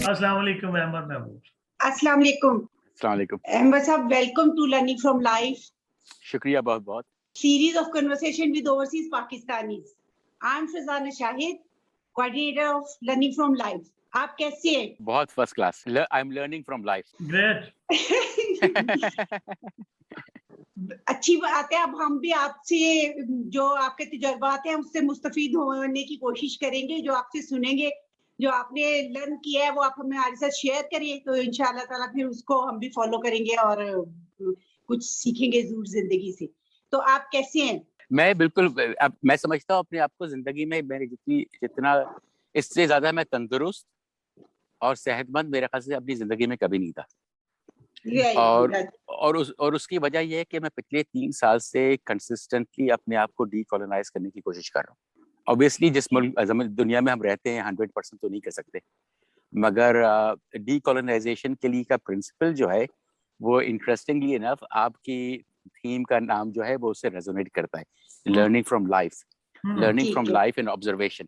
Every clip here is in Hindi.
अस्सलाम वालेकुम अहमद महबूब। अस्सलाम वालेकुम। अस्सलाम वालेकुम। अहमद साहब, welcome to learning from life शुक्रिया बहुत बहुत। Series of conversation with overseas Pakistanis. I am Farzana Shahid, coordinator of learning from life. आप कैसे हैं? बहुत first class. I am learning from life. Great. अच्छी बात है। अब हम भी आपसे जो आपके तजुर्बात हैं उससे मुस्तफीद होने की कोशिश करेंगे। जो आपसे सुनेंगे, जो आपने लर्न किया है, वो आप हमारे साथ शेयर करिए, तो इंशाल्लाह ताला फिर उसको हम भी फॉलो करेंगे और कुछ सीखेंगे जरूर जिंदगी से। तो आप कैसे हैं? मैं बिल्कुल, अब मैं समझता हूँ अपने आप को जिंदगी में मेरे जितना इससे ज्यादा मैं तंदुरुस्त और सेहतमंद मेरे ख्याल से अपनी जिंदगी में कभी नहीं था। और उसकी वजह यह है कि मैं पिछले 3 साल से कंसिस्टेंटली अपने आप को डीकोलोनाइज करने की कोशिश कर रहा हूँ। ऑब्वियसली जिस दुनिया में हम रहते हैं 100% तो नहीं कर सकते, मगर डीकोलोनाइजेशन के लिए का प्रिंसिपल जो है वो इंटरेस्टिंगली इनफ आपकी थीम का नाम जो है वो उससे रेजोनेट करता है। Learning from life, learning from life and observation.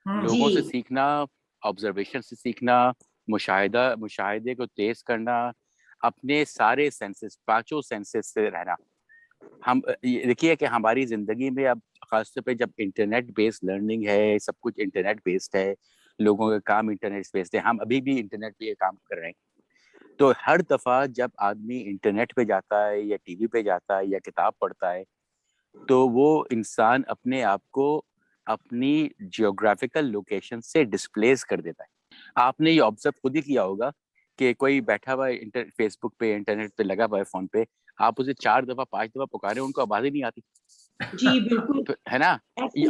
लोगों से सीखना, ऑब्जर्वेशन से सीखना, मुशाहिदे को तेज करना, अपने सारे सेंसेस, 5 सेंसेस से रहना। हम देखिए कि हमारी जिंदगी में अब खासतौर पे जब इंटरनेट बेस्ड लर्निंग है, सब कुछ इंटरनेट बेस्ड है, लोगों का काम इंटरनेट बेस्ड है, हम अभी भी इंटरनेट पे काम कर रहे हैं। तो हर दफा जब आदमी इंटरनेट पे जाता है या टीवी पे जाता है या किताब पढ़ता है, तो वो इंसान अपने आप को अपनी जियोग्राफिकल लोकेशन से डिस्प्लेस कर देता है। आपने ये ऑब्जर्व खुद ही किया होगा कि कोई बैठा हुआ है फेसबुक पे, इंटरनेट पे लगा हुआ है फोन पे, आप उसे 4 दफा 5 दफा पुकारे, उनको आवाज ही नहीं आती। जी बिल्कुल। तो है ना।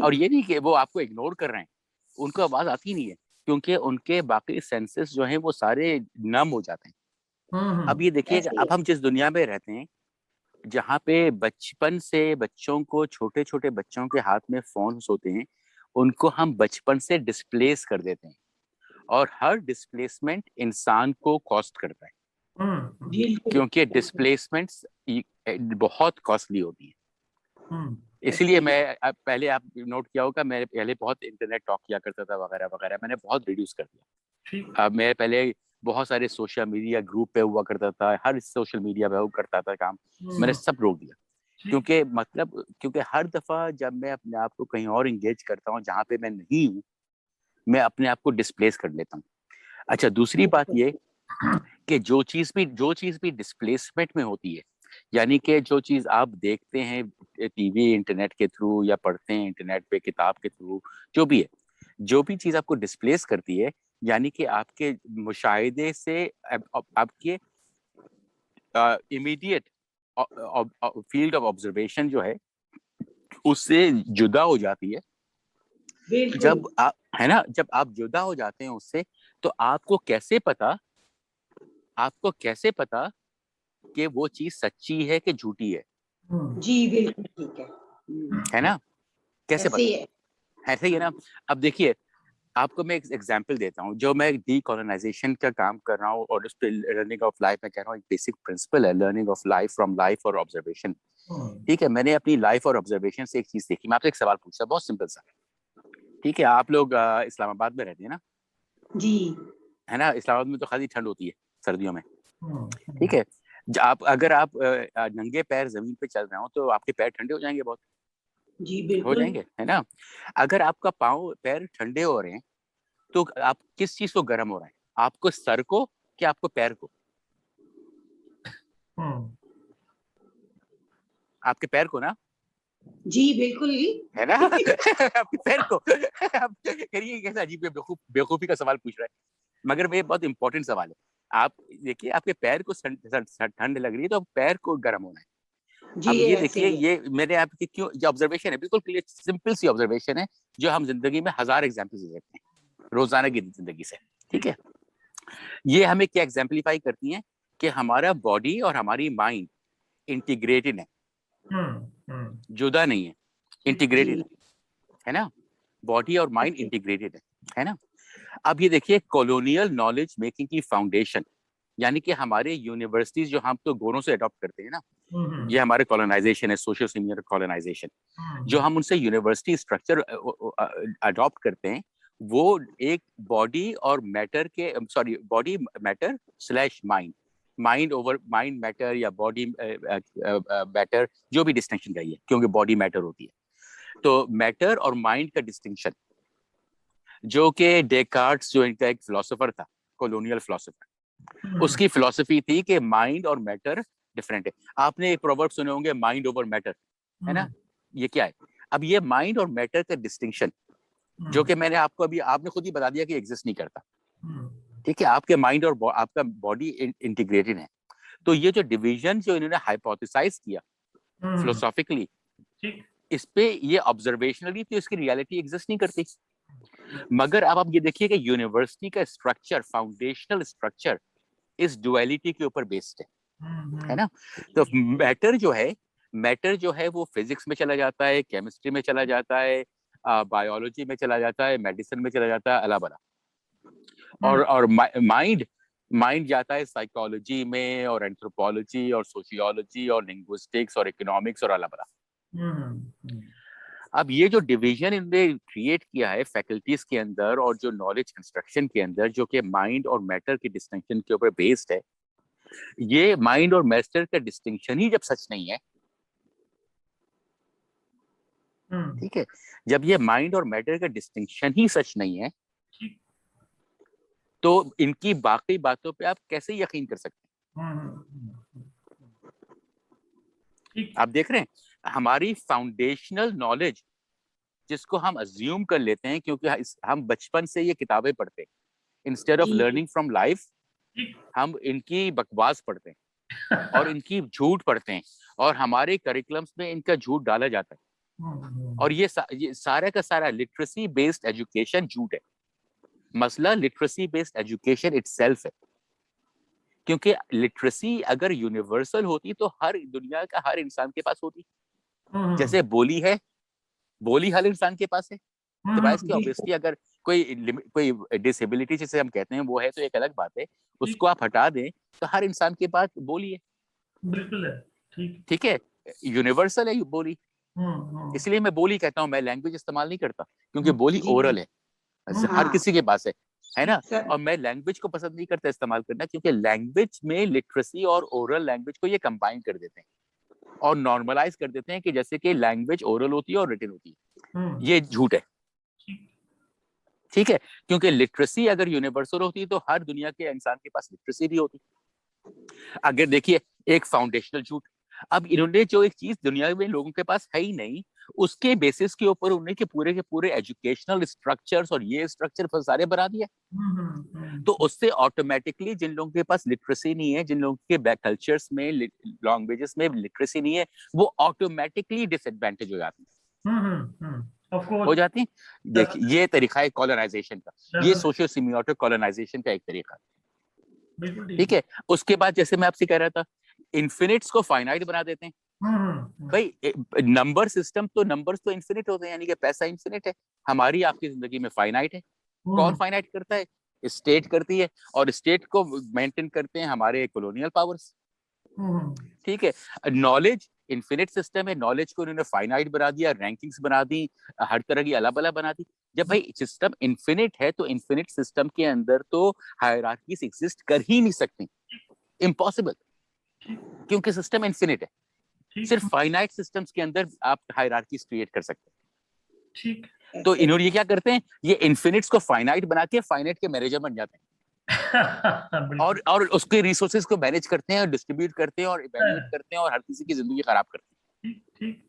और ये नहीं कि वो आपको इग्नोर कर रहे हैं, उनको आवाज आती नहीं है, क्योंकि उनके बाकी सेंसेस जो हैं वो सारे नम हो जाते हैं। अब ये देखिए, अब हम जिस दुनिया में रहते हैं, जहाँ पे बचपन से बच्चों को, छोटे छोटे बच्चों के हाथ में फोन होते हैं, उनको हम बचपन से डिस्प्लेस कर देते हैं, और हर डिस्प्लेसमेंट इंसान को कॉस्ट करता है, क्योंकि डिस्प्लेसमेंट्स बहुत कॉस्टली होती है। इसलिए मैं पहले, आप नोट किया होगा, मैं पहले बहुत इंटरनेट टॉक किया करता था वगैरह वगैरह, मैंने बहुत रिड्यूस कर दिया। अब मैं पहले बहुत सारे सोशल मीडिया ग्रुप पे हुआ करता था, हर सोशल मीडिया पे हुआ करता था काम, मैंने सब रोक दिया। क्योंकि हर दफा जब मैं अपने आप को कहीं और इंगेज करता हूँ जहाँ पे मैं नहीं हूँ, मैं अपने आप को डिस्प्लेस कर लेता हूँ। अच्छा, दूसरी बात ये कि जो चीज भी डिस्प्लेसमेंट में होती है, यानी कि जो चीज आप देखते हैं टीवी इंटरनेट के थ्रू या पढ़ते हैं इंटरनेट पे किताब के थ्रू, जो भी है, जो भी चीज आपको डिस्प्लेस करती है, यानी कि आपके मुशाहिदे से आपके इमीडिएट फील्ड ऑफ ऑब्जर्वेशन जो है उससे जुदा हो जाती है। जब आप, है ना, जब आप जुदा हो जाते हैं उससे, तो आपको कैसे पता कि वो चीज सच्ची है कि झूठी है? जी बिल्कुल ठीक है ना, कैसे पता? ऐसे ही है ना। अब देखिए, आपको मैं एक एग्जांपल देता हूँ, जो मैं डीकोलोनाइजेशन का काम कर रहा हूँ और उस पे लर्निंग ऑफ लाइफ में कह रहा हूँ, एक बेसिक प्रिंसिपल है learning of life from life और ऑब्जर्वेशन। ठीक है, मैंने अपनी लाइफ और ऑब्जर्वेशन से एक चीज देखी। मैं आपसे एक सवाल पूछता हूँ, बहुत सिंपल सा। ठीक है, आप लोग इस्लामाबाद में रहते हैं ना? जी। है ना, इस्लामाबाद में तो खाली ठंड होती है सर्दियों में। ठीक है, अगर आप नंगे पैर जमीन पे चल रहे हो तो आपके पैर ठंडे हो जाएंगे बहुत। जी बिल्कुल हो जाएंगे, है ना। अगर आपका पैर ठंडे हो रहे हैं, तो आप किस चीज को गर्म हो रहा है? आपको सर को कि आपको पैर को? आपके पैर को ना। जी बिल्कुल, है ना। आपके पैर को। आप करिए, कैसा अजीब बेवकूफी का सवाल पूछ रहा है, मगर ये बहुत इंपॉर्टेंट सवाल है। आप देखिए, आपके पैर को ठंड लग रही है तो पैर को गर्म होना है। अब ये देखिए, ये मेरे आपके क्यों, ये ऑब्जर्वेशन है, बिल्कुल क्लियर सिंपल सी ऑब्जर्वेशन है, जो हम जिंदगी में 1000 एग्जाम्पल दे सकते हैं रोजाना की जिंदगी से। ठीक है, ये हमें क्या एग्जाम्पलीफाई करती है कि हमारा बॉडी और हमारी माइंड इंटीग्रेटेड है, जुदा नहीं है, इंटीग्रेटेड है ना। बॉडी और माइंड इंटीग्रेटेड है ना। अब ये देखिए, कॉलोनियल नॉलेज मेकिंग की फाउंडेशन, यानी कि हमारे यूनिवर्सिटीज जो हम तो गोरों से अडॉप्ट करते हैं ना, ये हमारे कॉलोनाइजेशन है, सोशल सीनियर कॉलोनाइजेशन, जो हम उनसे यूनिवर्सिटी स्ट्रक्चर अडॉप्ट करते हैं, वो एक बॉडी और मैटर के, sorry, body matter slash mind, mind over mind matter या बॉडी मैटर, जो भी डिस्टिंक्शन का है, क्योंकि बॉडी मैटर होती है। तो मैटर और माइंड का डिस्टिंक्शन, जो कि डेकार्ट्स, जो इनका एक फिलोसोफर था, कॉलोनियल फिलोसोफर, उसकी फिलोसफी थी कि माइंड और मैटर डिफरेंट है। आपने एक प्रोवर्ब सुने होंगे, माइंड ओवर मैटर, है ना? ये क्या है? अब ये माइंड और मैटर का डिस्टिंक्शन, जो कि मैंने आपको अभी, आपने खुद ही बता दिया कि एग्जिस्ट नहीं करता, ठीक है? आपके माइंड और आपका बॉडी इंटीग्रेटेड है। तो ये जो डिवीजन जो इन्होंने हाइपोथेसाइज किया फिलोसॉफिकली, इस पे ये ऑब्जर्वेशनली तो इसकी रियलिटी एग्जिस्ट नहीं करती। मगर अब आप ये देखिए कि यूनिवर्सिटी का स्ट्रक्चर, फाउंडेशनल स्ट्रक्चर इस डुअलिटी के ऊपर बेस्ड है ना? तो मैटर जो है वो फिजिक्स में चला जाता है, केमिस्ट्री में चला जाता है, बायोलॉजी में चला जाता है, मेडिसिन में चला जाता है, अला बला। और माइंड जाता है साइकोलॉजी में और एंथ्रोपोलॉजी और सोशियोलॉजी और लिंग्विस्टिक्स और इकोनॉमिक्स और अला बला। अब ये जो डिवीजन इन्होंने क्रिएट किया है फैकल्टीज के अंदर और जो नॉलेज कंस्ट्रक्शन के अंदर, जो कि माइंड और मैटर के डिस्टिंक्शन के ऊपर बेस्ड है, ये माइंड और मैटर का डिस्टिंक्शन ही जब सच नहीं है, ठीक है, जब ये माइंड और मैटर का डिस्टिंक्शन ही सच नहीं है, तो इनकी बाकी बातों पे आप कैसे यकीन कर सकते हैं? आप देख रहे हैं हमारी फाउंडेशनल नॉलेज, जिसको हम अज्यूम कर लेते हैं क्योंकि हम बचपन से ये किताबें पढ़ते हैं, instead of learning from life हम इनकी बकवास पढ़ते हैं और इनकी झूठ पढ़ते हैं, और हमारे करिकुलम्स में इनका झूठ डाला जाता है। और ये सारा का सारा लिटरेसी बेस्ड एजुकेशन झूठ है। मसला लिटरेसी बेस्ड एजुकेशन इटसेल्फ है, क्योंकि लिटरेसी अगर यूनिवर्सल होती तो हर दुनिया का हर इंसान के पास होती। जैसे बोली है, बोली हर इंसान के पास है, तो ऑब्वियसली अगर कोई डिसेबिलिटी जिसे हम कहते हैं वो है तो एक अलग बात है, उसको आप हटा दें तो हर इंसान के पास बोली है। बिल्कुल है, ठीक है, यूनिवर्सल है बोली। इसलिए मैं बोली कहता हूँ, मैं लैंग्वेज इस्तेमाल नहीं करता, क्योंकि बोली ओरल है, हर किसी के पास है ना? और मैं लैंग्वेज को पसंद नहीं करता इस्तेमाल करना, क्योंकि लैंग्वेज में लिटरेसी और ओरल लैंग्वेज को ये कंबाइन कर देते हैं और नॉर्मलाइज कर देते हैं कि जैसे कि लैंग्वेज ओरल होती है और रिटन होती है। ये झूठ है, ठीक है, क्योंकि लिटरेसी अगर यूनिवर्सल होती तो हर दुनिया के इंसान के पास लिटरेसी भी होती। अगर देखिए एक फाउंडेशनल झूठ, अब इन्होंने जो एक चीज दुनिया में लोगों के पास है ही नहीं, उसके बेसिस के ऊपर उन्हें के पूरे एजुकेशनल स्ट्रक्चर्स और ये स्ट्रक्चर सारे बना दिए। तो उससे ऑटोमेटिकली जिन लोगों के पास लिटरेसी नहीं है, जिन लोगों के कल्चर्स में, लैंग्वेजेस में लिटरेसी नहीं है, वो ऑटोमेटिकली डिसएडवांटेज हो जाते हैं, हो जाती है। देखिए ये तरीका है कॉलोनाइजेशन का, ये सोशियो सिमियोटिक कॉलोनाइजेशन का एक तरीका, ठीक है। उसके बाद जैसे मैं आपसे कह रहा था, इन्फिनिट्स को फाइनाइट बना देते हैं। भाई नंबर सिस्टम तो नंबर्स तो इन्फिनिट होते हैं, यानी कि पैसा इन्फिनिट है, हमारी आपकी जिंदगी में फाइनाइट है। कौन फाइनाइट करता है? स्टेट करती है, और स्टेट को मेंटेन करते हैं हमारे कॉलोनियल पावर्स, ठीक है। नॉलेज इन्फिनिट सिस्टम है, नॉलेज को उन्होंने फाइनाइट बना दिया, रैंकिंग्स बना दी, हर तरह की अलग अलग बना दी। जब भाई सिस्टम इन्फिनिट है तो इन्फिनिट सिस्टम के अंदर तो हायरार्कीज एग्जिस्ट कर ही नहीं सकती, इम्पॉसिबल, क्योंकि सिस्टम इन्फिनिट है। सिर्फ फाइनाइट सिस्टम्स के अंदर आप हायरार्कीज क्रिएट कर सकते हैं, ठीक। तो इन्होंने ये क्या करते हैं, ये इन्फिनिट्स को फाइनाइट बना के फाइनाइट के मैनेजर बन जाते हैं और उसके रिसोर्सेज को मैनेज करते हैं, डिस्ट्रीब्यूट करते हैं और इवैल्यूएट करते हैं और हर किसी की जिंदगी खराब करते हैं, ठीक।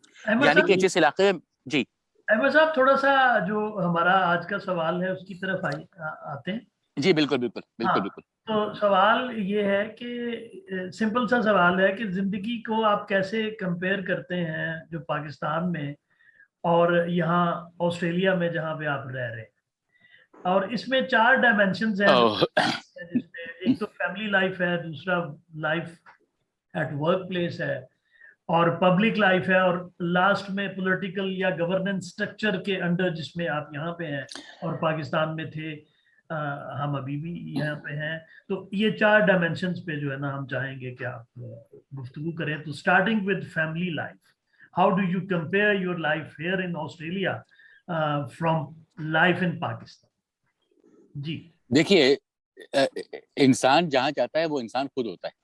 यानी कि जिस इलाके में, जी अहमद साहब, थोड़ा सा जो हमारा आज का सवाल है उसकी तरफ आते हैं। जी बिल्कुल बिल्कुल बिल्कुल बिल्कुल। तो सवाल ये है कि सिंपल सा सवाल है कि जिंदगी को आप कैसे कंपेयर करते हैं जो पाकिस्तान में और यहाँ ऑस्ट्रेलिया में जहाँ पे आप रह रहे हैं, और इसमें 4 डायमेंशंस हैं, जिसमें एक तो फैमिली लाइफ है, दूसरा लाइफ एट वर्क प्लेस है, और पब्लिक लाइफ है, और लास्ट में पॉलिटिकल या गवर्नेंस स्ट्रक्चर के अंडर जिसमें आप यहाँ पे हैं और पाकिस्तान में थे, हम अभी भी यहाँ पे हैं। तो ये 4 डायमेंशंस पे जो है ना हम चाहेंगे कि आप गुफ्तगू करें। तो starting with family life, how do you compare your life here in Australia from life in Pakistan? जी देखिए, इंसान जहाँ जाता है वो इंसान खुद होता है।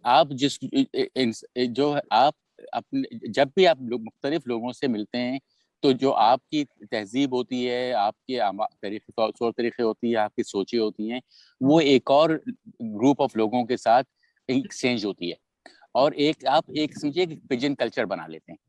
आप जो आप अपने जब भी आप मुख्तलिफ लोगों से मिलते हैं, तो जो आपकी तहजीब होती है, आपके तौर तरीके होती है, आपकी सोचें होती हैं, वो एक और ग्रुप ऑफ लोगों के साथ एक्सचेंज होती है। और आप एक समझिए पिजन कल्चर बना लेते हैं,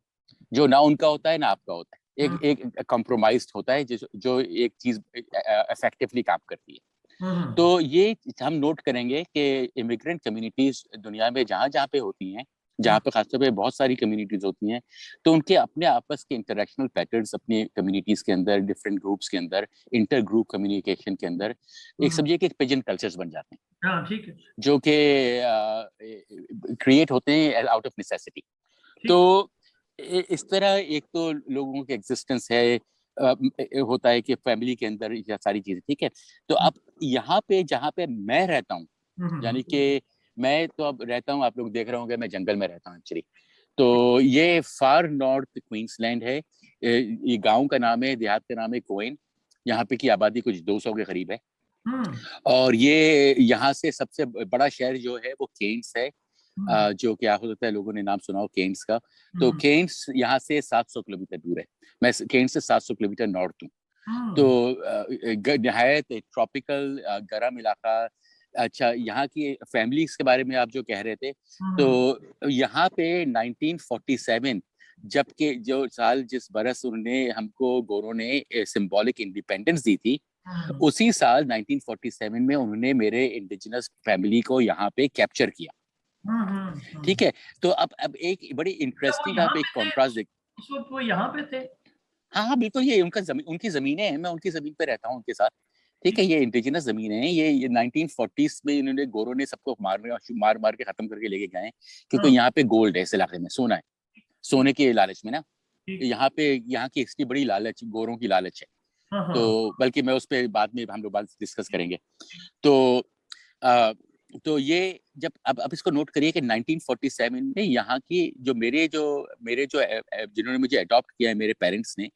जो ना उनका होता है ना आपका होता है। एक कॉम्प्रोमाइज्ड होता है जो एक चीज इफेक्टिवली काम करती है। तो ये हम नोट करेंगे कि इमिग्रेंट कम्युनिटीज दुनिया में जहाँ जहाँ पे होती हैं, जहाँ पे खासतौर पे बहुत सारी कम्युनिटीज होती हैं, तो उनके अपने आपस के इंटरेक्शनल पैटर्न्स अपनी कम्युनिटीज के अंदर, डिफरेंट ग्रुप्स के अंदर, इंटर ग्रुप कम्युनिकेशन के अंदर एक समझिए कि पिजन कल्चर्स बन जाते हैं। हाँ ठीक है। जो कि क्रिएट होते हैं आउट ऑफ नेसेसिटी। तो इस तरह एक तो लोगों के एग्जिस्टेंस है, होता है कि फैमिली के अंदर ये सारी चीजें, ठीक है। तो अब यहाँ पे जहाँ पे मैं रहता हूँ, यानी कि मैं तो अब रहता हूँ, आप लोग देख रहे होंगे मैं जंगल में रहता हूँ एक्चुअली। तो ये फार नॉर्थ क्वींसलैंड है। ये गांव का नाम है, देहात का नाम है कोएन। यहाँ पे की आबादी कुछ 200 के करीब है। और ये यहाँ से सबसे बड़ा शहर जो है वो केन्स है, जो कि हो सकता है लोगों ने नाम सुना हो केन्स का। तो केन्स यहाँ से 700 किलोमीटर दूर है। मैं केन्स से 700 किलोमीटर नॉर्थ हूँ। तो नहायत ट्रॉपिकल गर्म इलाका। अच्छा, यहाँ की फैमिलीज के बारे में आप जो कह रहे थे, तो यहाँ पे 1947 जबकि जो साल जिस बरस उन्होंने हमको गोरों ने सिंबॉलिक इंडिपेंडेंस दी थी, उसी साल 1947 में उन्होंने मेरे इंडिजिनस फैमिली को यहाँ पे कैप्चर किया। ठीक है। तो अब एक बड़ी इंटरेस्टिंग आप एक कॉन्ट्रास्ट देख। उस वक्त वो यहाँ पे थे? हाँ बिल्कुल, ये उनकी जमीनें हैं, मैं उनकी जमीन पे रहता हूँ उनके साथ। ठीक है, ये इंडिजिनस जमीनें हैं। ये 1940s में इन्होंने गोरों ने सबको मार मार के खत्म करके लेके गए, क्योंकि यहाँ पे गोल्ड है, इस इलाके में सोना है, सोने के लालच में ना। यहाँ की हिस्ट्री बड़ी लालच, गोरों की लालच है। तो बल्कि मैं उस पर बाद में हम लोग बात डिस्कस करेंगे। तो ये जब अब इसको नोट करिए कि 1947 में यहाँ की जो मेरे जो जिन्होंने मुझे अडॉप्ट किया है, मेरे पेरेंट्स ने,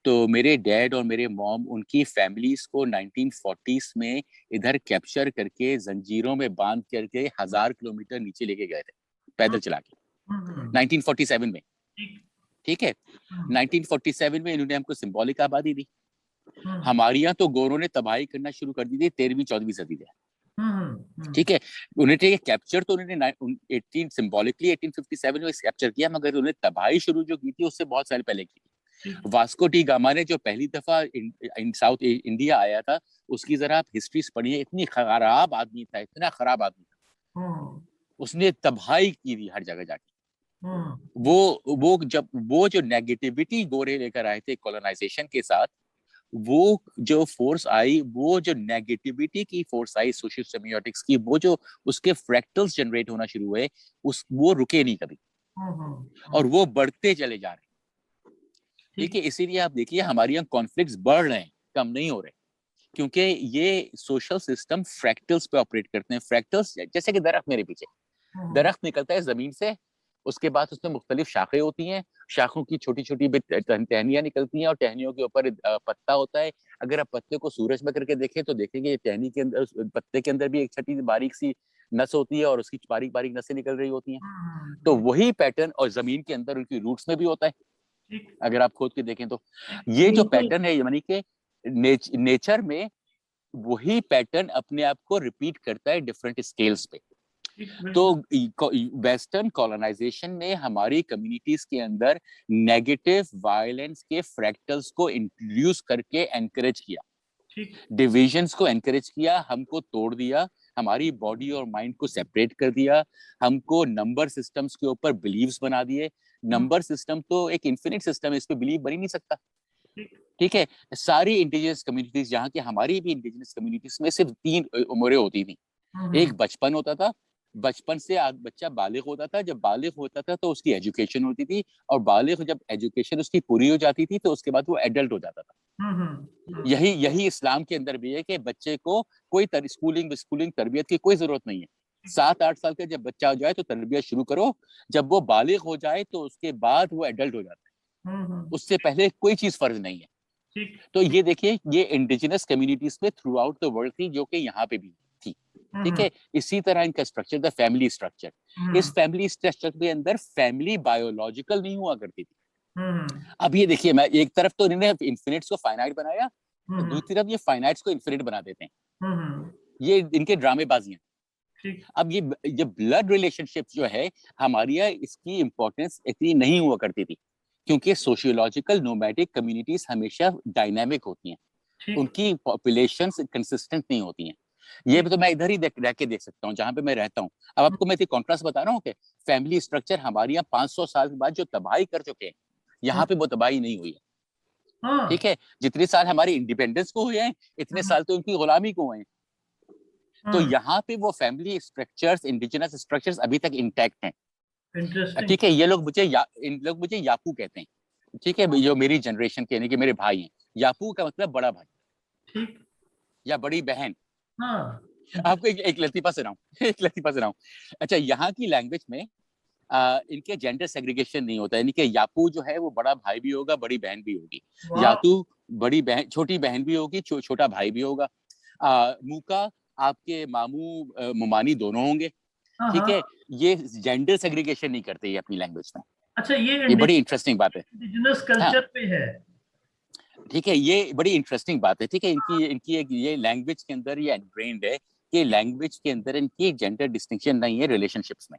तो मेरे डैड और मेरे मॉम उनकी फैमिलीज को 1940s में इधर कैप्चर करके जंजीरों में बांध करके 1000 किलोमीटर नीचे लेके गए थे, पैदल चला के 1947 में। ठीक है, 1947 में इन्होंने हमको सिंबॉलिक आबादी दी। हमारे यहाँ तो गोरों ने तबाही करना शुरू कर दी थी 13वीं-14वीं सदी में। ठीक है, उन्हें कैप्चर तो उन्होंने सिंबॉलिकली 1857 में कैप्चर किया, मगर उन्हें तबाही शुरू जो की थी उससे बहुत साल पहले की। वास्को डी गामा ने जो पहली दफा साउथ इंडिया आया था, उसकी जरा आप हिस्ट्री पढ़िए, इतनी खराब आदमी था, इतना खराब आदमी था, उसने तबाही की थी हर जगह जाके। वो जो नेगेटिविटी गोरे लेकर आए थे कॉलोनाइजेशन के साथ, वो जो फोर्स आई, वो जो नेगेटिविटी की फोर्स आई सोशल सेमियोटिक्स की, वो जो उसके फ्रैक्टल्स जनरेट होना शुरू हुए, वो रुके नहीं कभी, और वो बढ़ते चले जा रहे। ठीक है, इसीलिए आप देखिए हमारे यहाँ कॉन्फ्लिक्ट्स बढ़ रहे हैं, कम नहीं हो रहे, क्योंकि ये सोशल सिस्टम फ्रैक्टल्स पे ऑपरेट करते हैं। फ्रैक्टल्स जैसे कि दरख्त, मेरे पीछे दरख्त निकलता है जमीन से, उसके बाद उसमें मुख्तलिफ शाखें होती हैं, शाखों की छोटी छोटी टहनियां निकलती हैं, और टहनियों के ऊपर पत्ता होता है। अगर आप पत्ते को सूरज में करके देखें तो देखेंगे टहनी के अंदर, पत्ते के अंदर भी एक छोटी बारीक सी नस होती है, और उसकी बारीक बारीक नसें निकल रही होती हैं। तो वही पैटर्न और जमीन के अंदर उनकी रूट्स में भी होता है, अगर आप खोद के देखें तो। ये जो पैटर्न है, यानी कि नेचर में वही पैटर्न अपने आप को रिपीट करता है डिफरेंट स्केल्स पे। तो वेस्टर्न कॉलोनाइजेशन ने हमारी कम्युनिटीज के अंदर नेगेटिव वायलेंस के फ्रैक्टल्स को इंट्रोड्यूस करके एनकरेज किया, डिविजन्स को एनकरेज किया, हमको तोड़ दिया, हमारी बॉडी और माइंड को सेपरेट कर दिया, हमको नंबर सिस्टम्स के ऊपर बिलीव्स बना दिए। नंबर सिस्टम तो एक इन्फिनिट सिस्टम है, इस पे बिलीव बन ही नहीं सकता। ठीक है, सारी इंडिजिनस कम्युनिटीज, जहाँ की हमारी भी इंडिजिनस कम्युनिटीज में सिर्फ 3 उम्रें होती थी। एक बचपन होता था, बचपन से बच्चा बालिग होता था, जब बालिग होता था तो उसकी एजुकेशन होती थी, और बालिग जब एजुकेशन उसकी पूरी हो जाती थी तो उसके बाद वो एडल्ट हो जाता था। यही इस्लाम के अंदर भी है कि बच्चे को कोई स्कूलिंग तरबियत की कोई जरूरत नहीं है। 7-8 साल का जब बच्चा हो जाए तो तरबियत शुरू करो, जब वो बालिग हो जाए तो उसके बाद वो एडल्ट हो जाता है, उससे पहले कोई चीज फर्ज नहीं है। तो ये देखिए, ये इंडिजिनस कम्युनिटीज में थ्रू आउट द वर्ल्ड थी, जो कि यहाँ पे भी थी। ठीक है, इसी तरह इनका स्ट्रक्चर, द फैमिली स्ट्रक्चर। इस फैमिली स्ट्रक्चर के अंदर फैमिली बायोलॉजिकल नहीं हुआ करती थी। अब ये देखिए, मैं एक तरफ तो इन्होंने इन्फिनिट्स को फाइनाइट बनाया, तो दूसरी तरफ ये फाइनाइट्स को इन्फिनिट बना देते हैं। ये इनके ड्रामेबाजी हैं। अब ये ब्लड रिलेशनशिप जो है हमारी यहाँ, इसकी इंपॉर्टेंस इतनी नहीं हुआ करती थी, क्योंकि सोशियोलॉजिकल नोमैडिक कम्युनिटीज हमेशा डायनामिक होती हैं, उनकी पॉपुलेशंस कंसिस्टेंट नहीं होती हैं। ये तो मैं इधर ही रह के देख सकता हूँ जहां पे मैं रहता हूँ। अब आपको मैं कॉन्ट्रास्ट बता रहा हूँ कि फैमिली स्ट्रक्चर हमारे यहाँ 500 साल के बाद जो तबाही कर चुके हैं, यहाँ पे वो तबाही नहीं हुई है। ठीक है, जितने साल हमारे इंडिपेंडेंस को हुए हैं, इतने साल तो उनकी गुलामी को हुए हैं। तो यहाँ पे वो फैमिली स्ट्रक्चर्स, इंडिजिनस स्ट्रक्चर्स अभी तक इंटैक्ट हैं। ठीक है, ये लोग इन लोग मुझे यापू कहते हैं। ठीक है, जो मेरी जनरेशन के, यानी कि मेरे भाई हैं। यापू का मतलब बड़ा भाई या बड़ी बहन। आपको एक लतीफा सुनाऊं। अच्छा, यहाँ की लैंग्वेज में इनके जेंडर सेग्रीगेशन नहीं होता है, यानी कि यापू जो है वो बड़ा भाई भी होगा, बड़ी बहन भी होगी। यातू बड़ी बहन, छोटी बहन भी होगी, छोटा भाई भी होगा। मूका आपके मामू मुमानी दोनों होंगे। ठीक है, ये जेंडर सेग्रीगेशन नहीं करते ये अपनी लैंग्वेज में। अच्छा, ये बड़ी इंटरेस्टिंग बात है, इंडिजिनस कल्चर पे है। ठीक है, ये बड़ी इंटरेस्टिंग बात है। ठीक है, इनकी एक ये लैंग्वेज के अंदर ये इनग्रेन्ड है कि लैंग्वेज के अंदर इनकी जेंडर डिस्टिंक्शन नहीं है रिलेशनशिप्स में।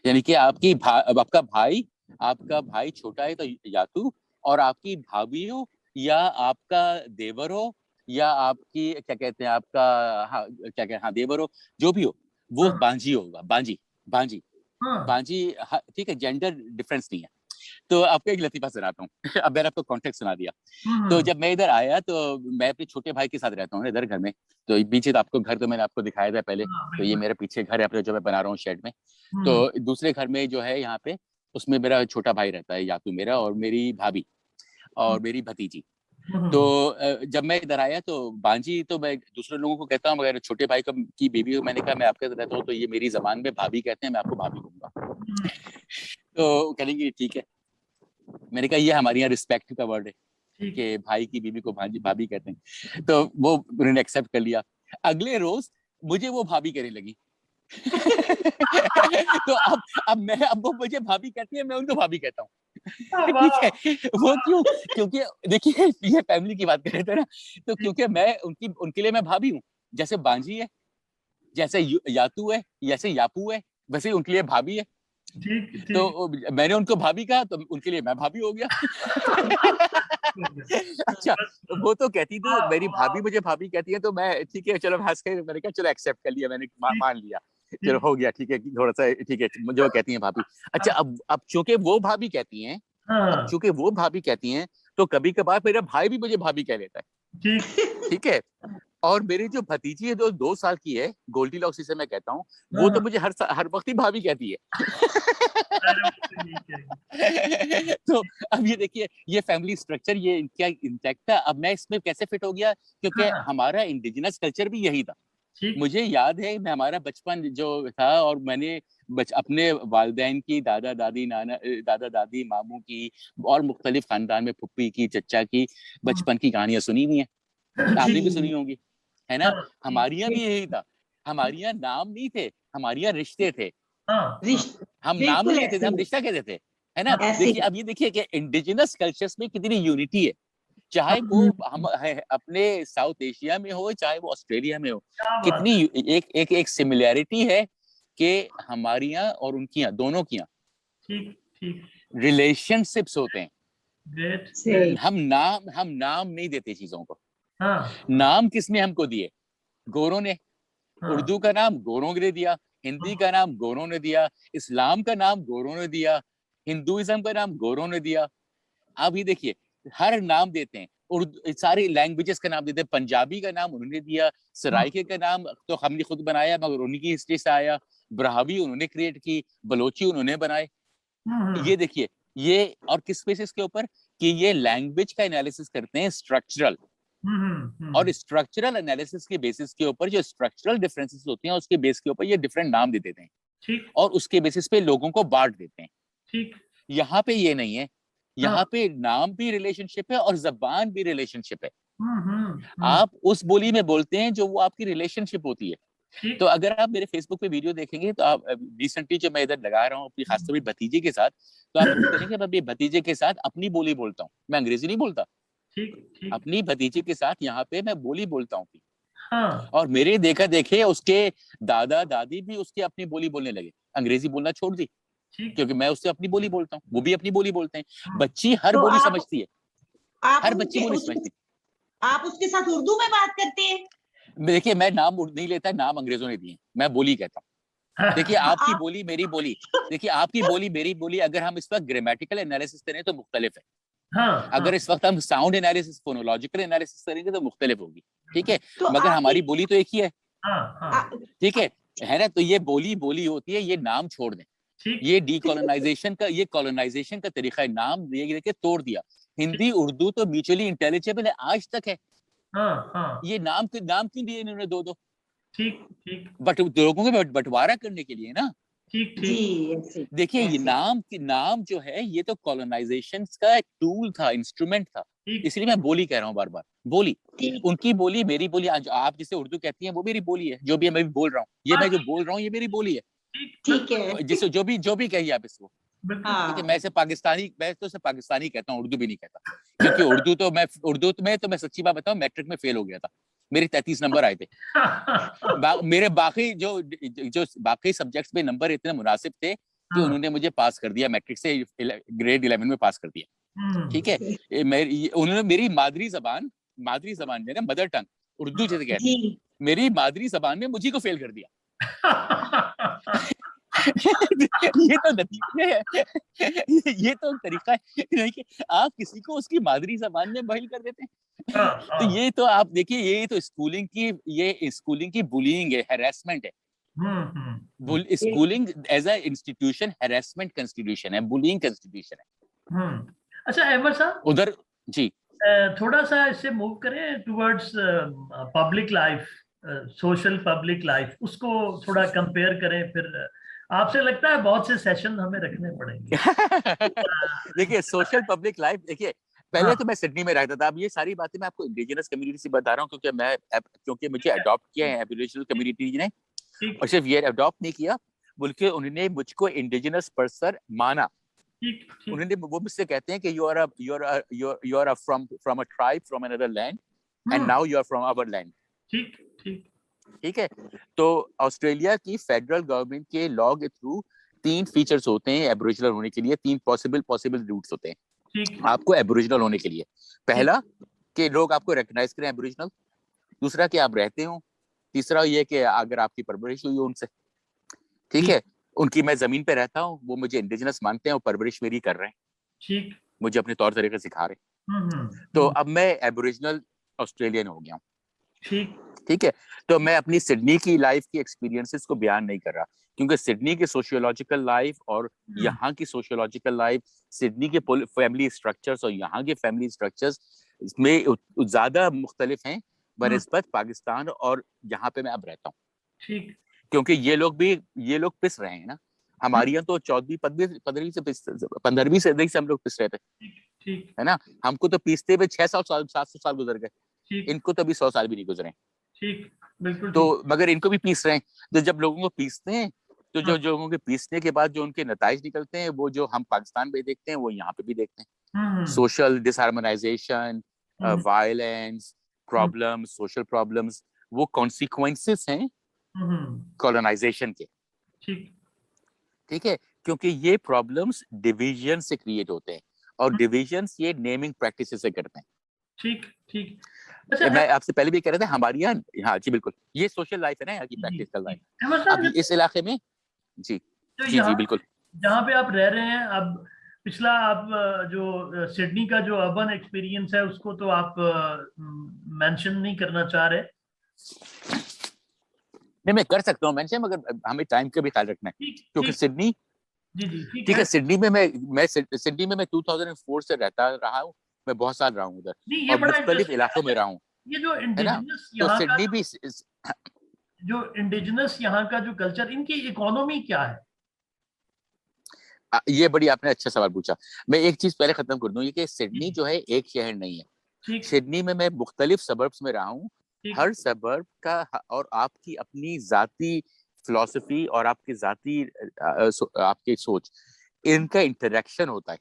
यानी कि आपका भाई छोटा है तो यातू, और आपकी भाभी हो या आपका देवर हो या आपकी क्या कहते हैं आपका देवर हो, जो भी हो, वो बांजी होगा। बांजी। ठीक है, जेंडर डिफरेंस नहीं है। तो आपको एक लतीफा सुनाता हूँ। अब मैंने आपको कॉन्टेक्स्ट सुना दिया। तो जब मैं इधर आया तो मैं अपने छोटे भाई के साथ रहता हूँ इधर घर में। तो पीछे तो आपको घर तो मैंने आपको दिखाया था पहले। तो ये मेरे पीछे घर है जो मैं बना रहा हूँ शेड में। तो दूसरे घर में जो है यहाँ पे, उसमें मेरा छोटा भाई रहता है, यातू मेरा, और मेरी भाभी और मेरी भतीजी। तो जब मैं इधर आया तो बांजी तो मैं दूसरे लोगों को कहता हूँ, मगर छोटे भाई की बेबी को मैंने कहा मैं आपके साथ रहता हूँ तो ये मेरी जबान में भाभी कहते हैं, मैं आपको भाभी कहूंगा। तो कहेंगे ठीक है। मैंने कहा ये हमारे यहाँ रिस्पेक्ट का वर्ड है कि भाई की बीवी को भाभी कहते हैं। तो वो उन्होंने एक्सेप्ट कर लिया। अगले रोज मुझे वो भाभी कहने लगी। तो अब वो मुझे भाभी कहती है, मैं उनको भाभी कहता हूँ। ठीक है, वो क्यों? क्योंकि देखिए, ये फैमिली की बात कर रहे थे ना, तो क्योंकि मैं उनके लिए मैं भाभी हूँ। जैसे बांजी है, जैसे यातू है, जैसे यापू है, वैसे उनके लिए भाभी है। तो मैंने उनको भाभी कहा तो उनके लिए मैं भाभी हो गया। अच्छा, वो तो कहती थी मेरी भाभी मुझे भाभी कहती है, तो मैं ठीक है चलो हंस के मैंने कहा चलो एक्सेप्ट कर लिया, मैंने मान लिया, चलो हो गया, ठीक है, थोड़ा सा ठीक है, मुझे वो कहती है भाभी। अच्छा, अब चूंकि वो भाभी कहती हैं, तो कभी कभार मेरा भाई भी मुझे भाभी कह लेता है। ठीक है, और मेरी जो भतीजी है जो 2 साल की है, गोल्डी लॉक्स जिसे मैं कहता हूँ, वो तो मुझे हर वक्त ही भाभी कहती है। तो अब ये देखिए, ये फैमिली स्ट्रक्चर ये क्या इंटैक्ट था। अब मैं इसमें कैसे फिट हो गया? क्योंकि हमारा इंडिजिनस कल्चर भी यही था। मुझे याद है मैं हमारा बचपन जो था, और मैंने अपने वालिदैन की, दादा दादी मामू की, और मुख्तलिफ खानदान में फुप्पी की, चचा की बचपन की कहानियां सुनी हुई हैं। आपने भी सुनी होंगी, है ना? हमारे यहाँ भी यही था। हमारे यहाँ नाम नहीं थे, हमारे यहाँ रिश्ते थे। हम नाम नहीं लेते थे, हम रिश्ता कहते थे, है ना? देखिए, अब ये देखिए कि इंडिजिनस कल्चर्स में कितनी यूनिटी है, चाहे वो हम अपने साउथ एशिया में हो, चाहे वो ऑस्ट्रेलिया में हो। कितनी एक सिमिलैरिटी है कि हमारी यहाँ और उनकी यहाँ, दोनों की यहाँ रिलेशनशिप्स होते हैं। हम नाम नहीं देते चीजों को। नाम किसने हमको दिए? गोरों ने। उर्दू का नाम गोरों ने दिया, हिंदी का नाम गोरों ने दिया, इस्लाम का नाम गोरों ने दिया, हिंदुइज्म का नाम गोरों ने दिया। अब ये देखिए, हर नाम देते हैं, उर्दू सारी लैंग्वेजेस का नाम देते हैं। पंजाबी का नाम उन्होंने दिया, सराइके का नाम तो हमने खुद बनाया, मगर उन्हीं की हिस्ट्री से आया। ब्राहवी उन्होंने क्रिएट की, बलोची उन्होंने बनाए। ये देखिए, ये और किस बेसिस के ऊपर कि ये लैंग्वेज का एनालिसिस करते हैं, स्ट्रक्चरल। और स्ट्रक्चरल एनालिसिस के बेसिस के ऊपर जो स्ट्रक्चरल डिफरेंसेस होते हैं, उसके बेस के ऊपर ये डिफरेंट नाम दे देते हैं, और उसके बेसिस पे लोगों को बांट देते हैं। यहाँ पे ये नहीं है। यहाँ पे नाम भी रिलेशनशिप है और जबान भी रिलेशनशिप है। आप उस बोली में बोलते हैं जो वो आपकी रिलेशनशिप होती है। तो अगर आप मेरे फेसबुक पे वीडियो देखेंगे तो आप रिसेंटली जो मैं इधर लगा रहा हूँ अपनी खासतौर पर भतीजे के साथ, तो आप नोट करेंगे मैं अपने भतीजे के साथ अपनी बोली बोलता हूँ, मैं अंग्रेजी नहीं बोलता। अपनी भतीजे के साथ यहाँ पे मैं बोली बोलता हूँ। हाँ। और मेरे देखा देखे उसके दादा दादी भी उसकी अपनी बोली बोलने लगे, अंग्रेजी बोलना छोड़ दी, क्योंकि मैं उससे अपनी बोली बोलता हूँ, वो भी अपनी बोली बोलते हैं। बच्ची हर तो बोली समझती है, हर बच्ची बोली समझती है। आप उसके साथ उर्दू में बात करते हैं? देखिए मैं नाम नहीं लेता, नाम अंग्रेजों ने दिए, मैं बोली कहता हूँ। देखिए आपकी बोली मेरी बोली, देखिए आपकी बोली मेरी बोली, अगर हम इस वक्त ग्रामेटिकल एनालिसिस करें तो मुख्तलिफ है। हाँ, अगर इस वक्त हम साउंड एनालिसिस फोनोलॉजिकल एनालिसिस करेंगे तो मुख्तलिफ होगी, ठीक है। तो मगर हमारी बोली तो एक ही है, ठीक है ना। तो ये बोली बोली होती है, ये नाम छोड़ दें। ये डीकोलोनाइजेशन का, ये कॉलोनाइजेशन का तरीका है, नाम दे के तोड़ दिया। हिंदी उर्दू तो म्यूचुअली इंटेलिजिबल है, आज तक है। ये नाम क्यों दिए इन्होंने दो दो? ठीक बट लोगों को बंटवारा करने के लिए ना। ठीक। देखिए ये नाम जो है ये तो कॉलोनाइजेशन का एक टूल था, इंस्ट्रूमेंट था, इसलिए मैं बोली कह रहा हूँ बार बार। बोली उनकी बोली मेरी बोली, आप जिसे उर्दू कहती हैं वो मेरी बोली है, जो भी मैं बोल रहा हूँ, ये मैं जो बोल रहा हूँ ये मेरी बोली है। ठीक है, जिसे जो भी कहिए आप इसको, ठीक है। मैं इसे पाकिस्तानी कहता हूँ, उर्दू भी नहीं कहता, क्योंकि उर्दू में सच्ची बात बताऊं, मैट्रिक में फेल हो गया था, मेरे 33 नंबर आए थे। मेरे बाकी जो बाकी सब्जेक्ट्स में नंबर इतने मुनासिब थे कि उन्होंने मुझे पास कर दिया, मैट्रिक से ग्रेड 11 में पास कर दिया, ठीक है। उन्होंने मेरी मादरी जबान मेरा मदर टंग उर्दू जिसे कहते हैं, मेरी मादरी जबान में मुझे को फेल कर दिया। ये तो नतीजे है, ये तो तरीका है कि आप किसी को उसकी मादरी जबान में बहिल कर देते हैं। तो ये तो आप देखिए, ये तो स्कूलिंग की बुलिंग है, हैरेसमेंट है। Schooling as a institution harassment constitution है, बुलिंग कंस्टिट्यूशन है। अच्छा अहमद साहब, उधर जी थोड़ा सा इससे मूव करें towards public life, social public life, उसको थोड़ा कंपेयर करें। फिर आपसे लगता है बहुत से सेशन हमें रखने पड़ेंगे। देखिए सोशल पब्लिक लाइफ, देखिए पहले तो मैं सिडनी में रहता था। अब ये सारी बातें मैं आपको इंडिजिनस कम्युनिटी से बता रहा हूँ, क्योंकि मुझे अडॉप्ट किया है एबोरिजिनल कम्युनिटी ने, और सिर्फ ये अडॉप्ट नहीं किया बल्कि उन्होंने मुझको इंडिजिनस पर्सन माना। उन्होंने वो मुझसे कहते हैं कि you are from a tribe from another land and now you are from our land. ठीक है। तो ऑस्ट्रेलिया की फेडरल गवर्नमेंट के लॉ के थ्रू 3 फीचर्स होते हैं एबोरिजिनल होने के लिए, 3 पॉसिबल रूट्स होते हैं आपको एबोरिजिनल होने के लिए। पहला कि लोग आपको रिकॉग्नाइज करें एबोरिजिनल, दूसरा कि आप रहते हो, तीसरा ये कि अगर आपकी परवरिश हुई हो उनसे, ठीक है। उनकी मैं जमीन पे रहता हूँ, वो मुझे इंडिजिनस मानते हैं और परवरिश मेरी कर रहे हैं, मुझे अपने तौर तरीके सिखा रहे हैं। तो अब मैं एबोरिजिनल ऑस्ट्रेलियन हो गया हूँ, ठीक है। तो मैं अपनी सिडनी की लाइफ की एक्सपीरियंसेस को बयान नहीं कर रहा, क्योंकि सिडनी की सोशियोलॉजिकल लाइफ और यहाँ की सोशियोलॉजिकल लाइफ, सिडनी के फैमिली स्ट्रक्चर्स और यहाँ के फैमिली स्ट्रक्चर्स में ज्यादा मुख्तलिफ हैं बनिस्बत पाकिस्तान और यहाँ पे मैं अब रहता हूँ। क्योंकि ये लोग पिस रहे हैं ना, हमारी यहाँ तो 15वीं सदी से हम लोग पिस रहे थे, है ना। हमको तो पीसते हुए 600 साल 700 साल गुजर गए, इनको तो अभी 100 साल भी नहीं गुजरे। बिल्कुल। तो मगर इनको भी पीस रहे हैं। तो जब लोगों को पीसते हैं तो जो लोगों के पीसने के बाद जो उनके नताइज निकलते हैं, वो जो हम पाकिस्तान में देखते हैं वो यहाँ पे भी देखते हैं। Social disharmonization, violence, problems, social problems, वो कॉन्सिक्वेंसेस हैं कॉलोनाइजेशन के, ठीक है। क्योंकि ये प्रॉब्लम्स डिवीजन से क्रिएट होते हैं और डिवीजन ये नेमिंग प्रैक्टिसेस से करते हैं। ठीक। अच्छा, मैं आपसे पहले भी कह रहा था हमारी यहाँ, हाँ जी बिल्कुल, ये सोशल लाइफ है ना यहाँ की, प्रैक्टिकल लाइफ। अब इस इलाके में जी बिल्कुल, जहाँ पे आप रह रहे हैं अब, पिछला आप जो सिडनी का जो अर्बन एक्सपीरियंस है उसको तो आप मेंशन नहीं करना चाह रहे? नहीं, मैं कर सकता हूँ मेंशन, मगर हमें टाइम का भी ख्याल रखना है, क्योंकि सिडनी, ठीक है, सिडनी में मैं 2004 से रहा हूँ, मैं बहुत साल रहा हूँ उधर और मुख्तलिफ इलाकों में रहा हूँ। ये जो इंडिजिनस यहाँ का जो इंडिजिनस यहाँ का जो कल्चर, इनकी इकोनॉमी क्या है? ये बड़ी आपने अच्छा सवाल पूछा। मैं एक चीज पहले खत्म कर दूं, ये कि सिडनी जो है एक शहर नहीं है। सिडनी में मैं मुख्तलिफ सबर्ब्स में रहा हूँ। हर सबर्ब का और आपकी अपनी जाती फिलॉसफी और आपकी जाती आपकी सोच, इनका इंटरेक्शन होता है।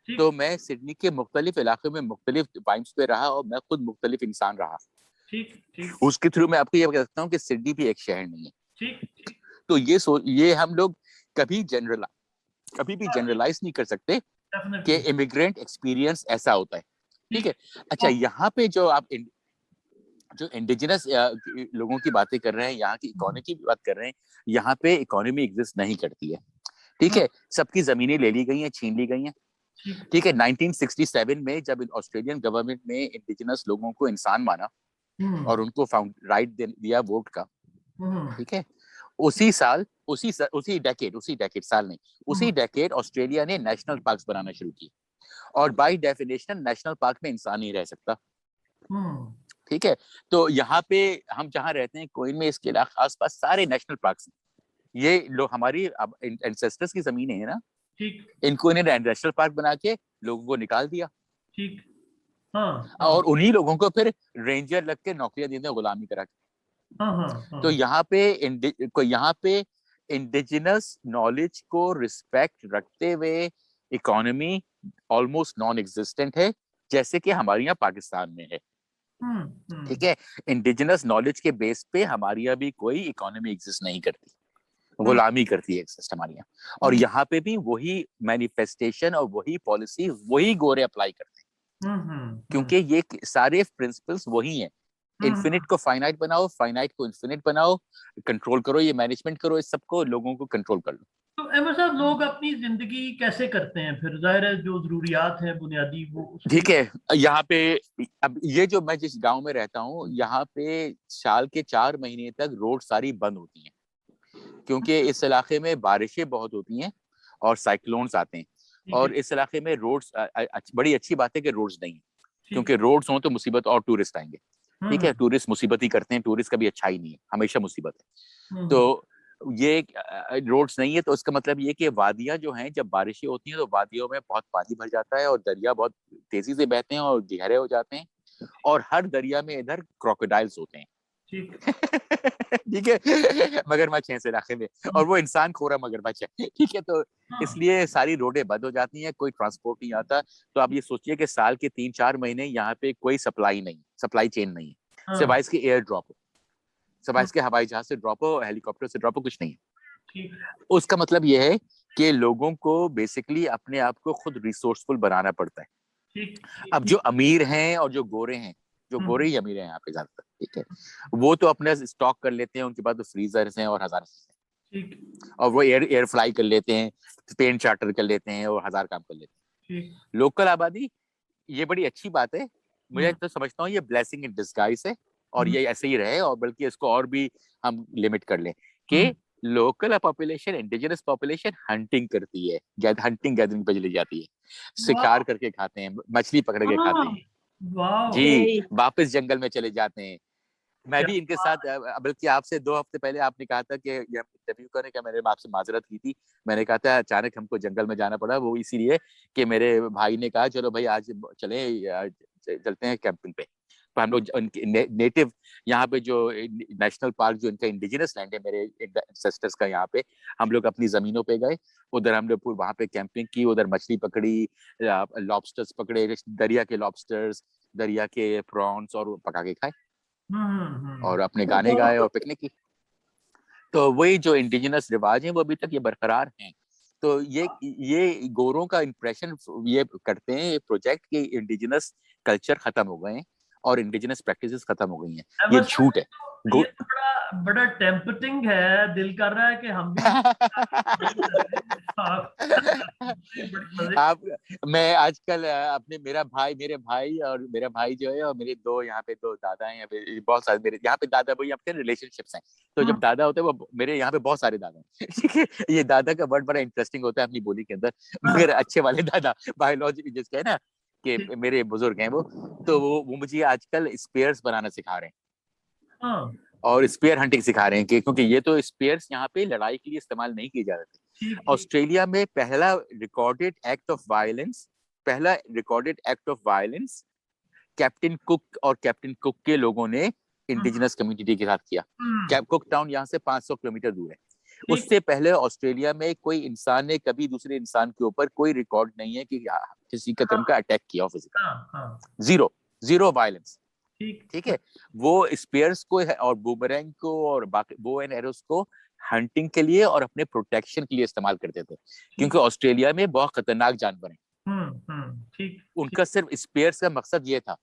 तो मैं सिडनी के मुख्तलिफ इलाके में मुख्तलिफ टाइम्स पे रहा और मैं खुद मुख्तलिफ इंसान रहा। उसके थ्रू मैं आपको ये बता सकता हूँ कि सिडनी भी एक शहर नहीं है। तो ये हम लोग कभी भी जनरलाइज नहीं कर सकते कि इमिग्रेंट एक्सपीरियंस ऐसा होता है। ठीक है। अच्छा, यहाँ पे जो इंडिजिनस लोगों की बातें कर रहे हैं, यहाँ की इकोनॉमी की बात कर रहे हैं, यहाँ पे इकोनॉमी एग्जिस्ट नहीं करती है। ठीक है। सबकी जमीनें ले ली गई हैं, छीन ली गई हैं। ठीक है। 1967 में जब ऑस्ट्रेलियन गवर्नमेंट ने इंडिजिनस लोगों को इंसान माना और उनको राइट दिया वोट का, ठीक है, उसी डेकेड ऑस्ट्रेलिया ने नेशनल पार्क्स बनाना शुरू किए। और बाय डेफिनेशन नेशनल पार्क में इंसान नहीं रह सकता। ठीक है। तो यहाँ पे हम जहाँ रहते हैं क्वीन में, इसके आसपास सारे नेशनल पार्क्स हैं। ये लोग हमारी एंसेस्टर्स की जमीनें हैं ना। इनको इन्हें नेशनल पार्क बना के लोगों को निकाल दिया। ठीक। हाँ। और उन्हीं लोगों को फिर रेंजर लग के नौकरियां देने, गुलामी करा के। तो यहाँ पे इंडिजिनस नॉलेज को रिस्पेक्ट रखते हुए इकोनॉमी ऑलमोस्ट नॉन एग्जिस्टेंट है, जैसे कि हमारे यहाँ पाकिस्तान में है। ठीक है। इंडिजिनस नॉलेज के बेस पे हमारे यहाँ भी कोई इकोनॉमी एग्जिस्ट नहीं करती, गुलामी करती है एग्जिस्ट हमारे यहाँ। और यहाँ पे भी वही मैनिफेस्टेशन और वही पॉलिसी वही गोरे अप्लाई करते हैं, क्योंकि ये सारे प्रिंसिपल्स वही हैं। इन्फिनिट को फाइनाइट बनाओ, फाइनाइट को इन्फिनिट बनाओ, कंट्रोल करो, ये मैनेजमेंट करो, इस सबको लोगों को कंट्रोल कर लो। तो अहमद साहब, लोग अपनी जिंदगी कैसे करते हैं फिर? जाहिर है जो जरूरियात हैं बुनियादी वो। ठीक है। यहाँ पे अब ये जो मैं जिस गांव में रहता हूँ, यहाँ पे साल के 4 महीने तक रोड सारी बंद होती हैं, क्योंकि इस इलाके में बारिशें बहुत होती हैं और साइक्लोन्स आते हैं। और इस इलाके में रोड्स, बड़ी अच्छी बात है कि रोड्स नहीं है, क्योंकि रोड्स हो तो मुसीबत और टूरिस्ट आएंगे। ठीक है। टूरिस्ट मुसीबत ही करते हैं, टूरिस्ट कभी अच्छा ही नहीं है, हमेशा मुसीबत है। तो ये रोड्स नहीं है, तो इसका मतलब ये कि वादियां जो हैं, जब बारिशें होती हैं तो वादियों में बहुत पानी भर जाता है और दरिया बहुत तेजी से बहते हैं और गहरे हो जाते हैं। और हर दरिया में इधर क्रोकोडाइल्स होते हैं। ठीक है। मगरमच्छ है इस इलाके में, और वो इंसान खोरा मगरमच्छ है। ठीक है। तो इसलिए सारी रोडें बंद हो जाती हैं, कोई ट्रांसपोर्ट नहीं आता। तो आप ये सोचिए कि साल के 3-4 महीने यहाँ पे कोई सप्लाई चेन नहीं है, सिवाय इसके एयर ड्रॉप हो, सिवाय इसके हवाई जहाज से ड्रॉप हो, हेलीकॉप्टर से ड्रॉप हो, कुछ नहीं है। उसका मतलब ये है कि लोगों को बेसिकली अपने आप को खुद रिसोर्सफुल बनाना पड़ता है। अब जो अमीर हैं और जो गोरे हैं, जो गोरे ही अमीर हैं यहाँ पे ज्यादातर, ठीक है, वो तो अपने स्टॉक कर लेते हैं, उनके पास तो फ्रीजर्स हैं और हजार हैं, और वो एयर फ्लाई कर लेते हैं, प्लेन चार्टर कर लेते हैं और 1000 काम कर लेते हैं। लोकल आबादी, ये बड़ी अच्छी बात है, मुझे तो समझता हूँ ये ब्लेसिंग इन डिस्गाइज है, और ये ऐसे ही रहे, और बल्कि इसको और भी हम लिमिट कर लें कि local population, indigenous population hunting करती है, हंटिंग गैदरिंग पे चली जाती है, शिकार करके खाते हैं, मछली पकड़ के खाते हैं जी, वापस जंगल में चले जाते हैं। मैं भी इनके साथ, बल्कि आपसे 2 हफ्ते पहले आपने कहा था कि ये इंटरव्यू करने का, मैंने आपसे माजरत की थी। मैंने कहा था अचानक हमको जंगल में जाना पड़ा, वो इसीलिए कि मेरे भाई ने कहा चलो भाई आज चलते हैं कैंपिंग पे। तो हम लोग नेटिव यहाँ पे जो नेशनल पार्क जो इनका इंडिजिनस लैंड है, मेरे एंसेस्टर्स का, यहाँ पे हम लोग अपनी जमीनों पे गए, उधर हम लोग वहाँ पे कैंपिंग की, उधर मछली पकड़ी, लॉबस्टर्स पकड़े, दरिया के लॉबस्टर्स, दरिया के प्रॉन्स, और पका के खाए और अपने गाने गाए और पिकनिक की। तो वही जो इंडिजिनस रिवाज हैं वो अभी तक ये बरकरार हैं। तो ये गोरों का इंप्रेशन ये करते हैं, ये प्रोजेक्ट के इंडिजिनस कल्चर खत्म हो गए हैं और इंडिजिनस प्रैक्टिसेस खत्म हो गई हैं, ये झूठ है। ये बड़ा टेम्पटिंग है, दिल कर रहा है कि हम भी आप, मैं आजकल अपने मेरे भाई जो है, और मेरे यहाँ पे 2 दादा हैं, बहुत सारे मेरे यहाँ पे दादा भाई अपने रिलेशनशिप्स हैं। तो जब दादा होते हैं, वो मेरे यहाँ पे बहुत सारे दादा हैं। ठीक है। ये दादा का वर्ड बड़ा इंटरेस्टिंग होता है अपनी बोली के अंदर, मगर अच्छे वाले दादा, बायोलॉजी जिसके है ना, कि मेरे बुजुर्ग हैं वो, तो वो मुझे आजकल स्पेयर्स बनाना सिखा रहे हैं और स्पेयर हंटिंग सिखा रहे हैं, क्योंकि ये तो स्पेयर्स यहाँ पे लड़ाई के लिए इस्तेमाल नहीं किए जा रहे थे, ऑस्ट्रेलिया में पहला recorded act of violence captain cook और कैप्टन कुक के लोगों ने इंडिजिनस कम्युनिटी के साथ किया। कुक टाउन यहाँ से 500 किलोमीटर दूर है। उससे पहले ऑस्ट्रेलिया में कोई इंसान ने कभी दूसरे इंसान के ऊपर कोई रिकॉर्ड नहीं है कि किसी किस्म का अटैक किया फिजिकल। Zero violence. ठीक है, वो स्पेयर्स को और बूमरैंग को और बाकी बो एंड एरोस को हंटिंग के लिए और अपने प्रोटेक्शन के लिए इस्तेमाल करते थे, क्योंकि ऑस्ट्रेलिया में बहुत खतरनाक जानवर हैं। उनका सिर्फ स्पेयर्स का मकसद ये था,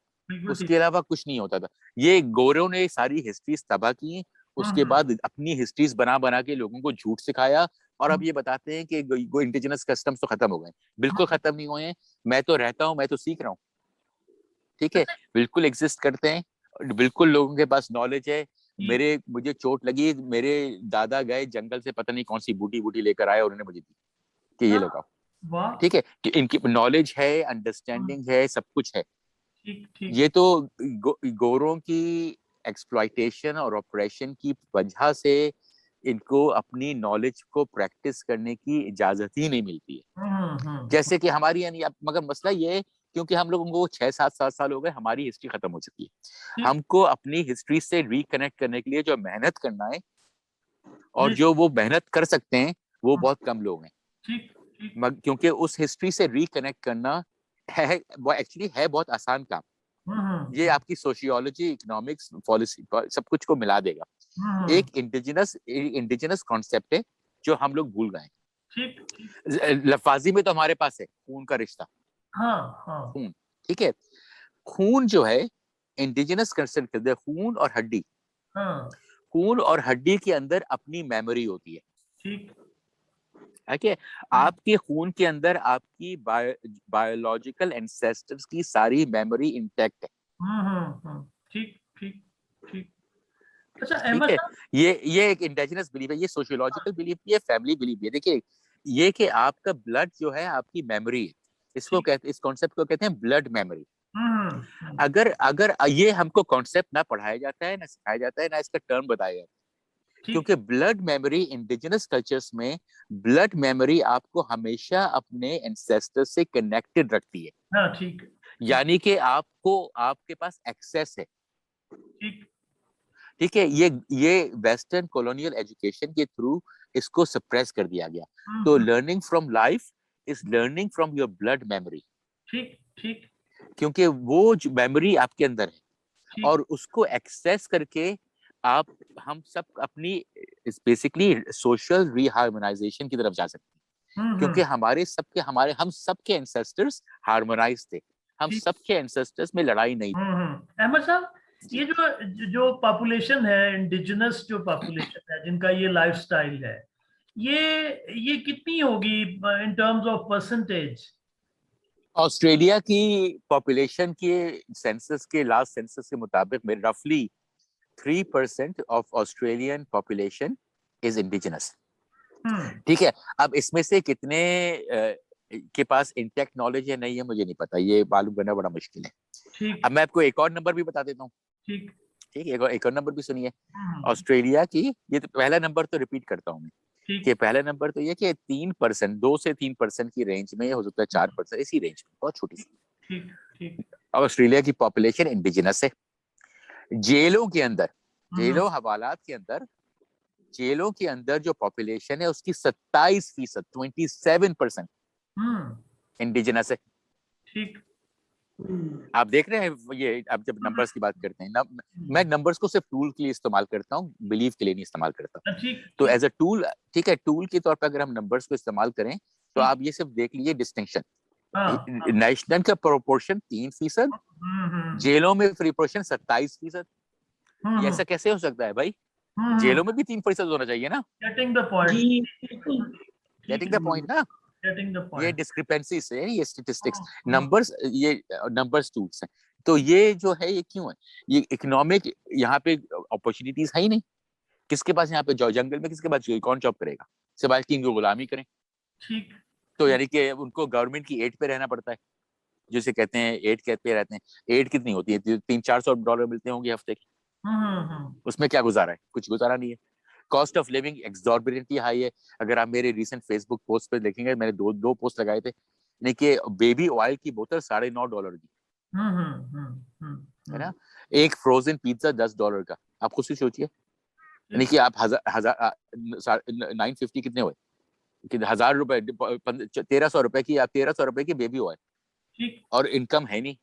उसके अलावा कुछ नहीं होता था। ये गोरों ने सारी हिस्ट्रीज तबाह की, उसके बाद अपनी हिस्ट्रीज बना बना के लोगों को झूठ सिखाया, और अब ये बताते हैं कि इंडिजिनस कस्टम्स तो खत्म हो गए। बिल्कुल खत्म नहीं हुए हैं। मैं तो रहता हूँ, मैं तो सीख रहा हूँ। ठीक है, बिल्कुल एग्जिस्ट करते हैं, बिल्कुल लोगों के पास नॉलेज है। मुझे चोट लगी, मेरे दादा गए जंगल से पता नहीं कौन सी बूटी लेकर आए और उन्होंने मुझे दी कि ये लगाओ। ठीक है, कि इनकी नॉलेज है, अंडरस्टैंडिंग है, सब कुछ है। ये तो गोरों की एक्सप्लॉइटेशन और ऑपरेशन की वजह से इनको अपनी नॉलेज को प्रैक्टिस करने की इजाजत ही नहीं मिलती है। जैसे कि हमारी, यानी मगर मसला ये है, क्योंकि हम लोगों को 6-7 साल हो गए, हमारी हिस्ट्री खत्म हो चुकी है। हमको अपनी हिस्ट्री से रिकनेक्ट करने के लिए जो मेहनत करना है, और जो वो मेहनत कर सकते हैं, वो बहुत कम लोग हैं। क्योंकि उस हिस्ट्री से रिकनेक्ट करना है, वो एक्चुअली है बहुत आसान काम। ये आपकी सोशियोलॉजी, इकोनॉमिक्स, पॉलिसी, सब कुछ को मिला देगा। एक इंडिजिनस कॉन्सेप्ट है जो हम लोग भूल गए। लफाजी में तो हमारे पास है खून का रिश्ता। खून, ठीक है, खून जो है इंडिजिनस कंसेप्ट कहते हैं, खून और हड्डी। खून और हड्डी के अंदर अपनी मेमोरी होती है। ठीक है, आपके खून के अंदर आपकी बायोलॉजिकल एंसेस्टर्स की सारी मेमोरी इंटैक्ट है। ठीक ठीक ठीक। अच्छा, ठीक है, ये एक इंडिजिनस बिलीफ है, ये सोशियोलॉजिकल बिलीफ, ये फैमिली बिलीफ है। देखिए, ये कि आपका ब्लड जो है आपकी मेमोरी है, इसको कहते, इस कॉन्सेप्ट को कहते हैं ब्लड मेमोरी। अगर ये हमको कॉन्सेप्ट ना पढ़ाया जाता है, ना सिखाया जाता है, ना इसका टर्म बताया जाता है, क्योंकि ब्लड मेमोरी इंडिजिनस कल्चर्स में, ब्लड मेमोरी आपको हमेशा अपने एंसेस्टर से कनेक्टेड रखती है। ठीक, यानी कि आपके पास एक्सेस है। ठीक है, ये वेस्टर्न कॉलोनियल एजुकेशन के थ्रू इसको सप्रेस कर दिया गया। तो learning from life is learning from your blood memory. ठीक, क्योंकि वो जो मेमोरी आपके अंदर है, और उसको एक्सेस करके हम सब अपनी बेसिकली सोशल रिहार्मोनाइजेशन की तरफ जा सकते हैं। क्योंकि हम सबके एंसेस्टर्स हार्मोनाइज थे, हम सबके एंसेस्टर्स में लड़ाई नहीं थी। अहमद साहब, ये जो पॉपुलेशन है, इंडिजिनस जो पॉपुलेशन है, जिनका ये लाइफस्टाइल है, ये कितनी होगी in terms of percentage? Australia की पॉपुलेशन के सेंसस के लास्ट सेंसस के मुताबिक में रफली 3% of Australian population is indigenous. ठीक है, अब इसमें से कितने के पास इंटैक्ट नॉलेज है नहीं है मुझे नहीं पता, ये मालूम करना बड़ा मुश्किल है। अब मैं आपको एक और नंबर भी बता देता हूँ। ठीक, एक और नंबर भी सुनिए। ऑस्ट्रेलिया की, ये तो पहला नंबर तो रिपीट करता हूँ मैं, कि पहला नंबर तो ये कि 3%, 2 से 3% की रेंज में, हो सकता है 4%, इसी रेंज में, बहुत छोटी सी। ऑस्ट्रेलिया की पॉपुलेशन इंडिजिनस है। जेलों के अंदर, जेलों हवालात के अंदर, जेलों के अंदर जो पॉपुलेशन है उसकी 27%, 27% इंडिजिनस है। ठीक, आप देख रहे हैं ये, अब जब नंबर्स की बात करते हैं, मैं नंबर्स को सिर्फ टूल के लिए इस्तेमाल करता हूँ, बिलीव के लिए नहीं इस्तेमाल करता। तो एज अ टूल, ठीक है, टूल के तौर पर अगर हम नंबर्स को इस्तेमाल करें, तो आप ये सिर्फ देख लीजिए डिस्टिंक्शन। नेशनल का प्रोपोर्शन 3%, जेलों में प्रोपोर्शन 27%। ये ऐसा कैसे हो सकता है भाई? जेलों में भी 3% होना चाहिए ना। Getting the point, getting the point ना। Getting the point. ये डिस्क्रिपेंसीज है, ये स्टैटिस्टिक्स, नंबर्स, ये नंबर्स टूल्स हैं। तो ये जो है, ये क्यों है? ये इकोनॉमिक, यहाँ पे अपॉर्चुनिटीज है ही नहीं। किसके पास यहाँ पे जंगल में किसके पास, कौन जॉब करेगा सिवाय कि इनको गुलामी करें। ठीक, तो यानी कि उनको गवर्नमेंट की एड पे रहना पड़ता है, जिसे कहते हैं एड, कहते रहते हैं। एड कितनी होती है? $300-400 मिलते होंगे हफ्ते के। उसमें क्या गुजारा है? कुछ गुजारा नहीं है। कॉस्ट ऑफ लिविंग एक्सॉर्बिटेंटली हाई है। अगर आप मेरे रिसेंट फेसबुक पोस्ट पे देखेंगे, मैंने दो पोस्ट लगाए थे, यानी कि बेबी ऑयल की बोतल $9.5 की है ना, एक फ्रोजन पिज्जा $10 का। आप खुद से सोचिए, यानी कि आप 950 कितने हुए, कि 1000 रुपए, 1300 रुपए की, आप 1300 रुपए की बेबी ऑयल, और इनकम है नहीं,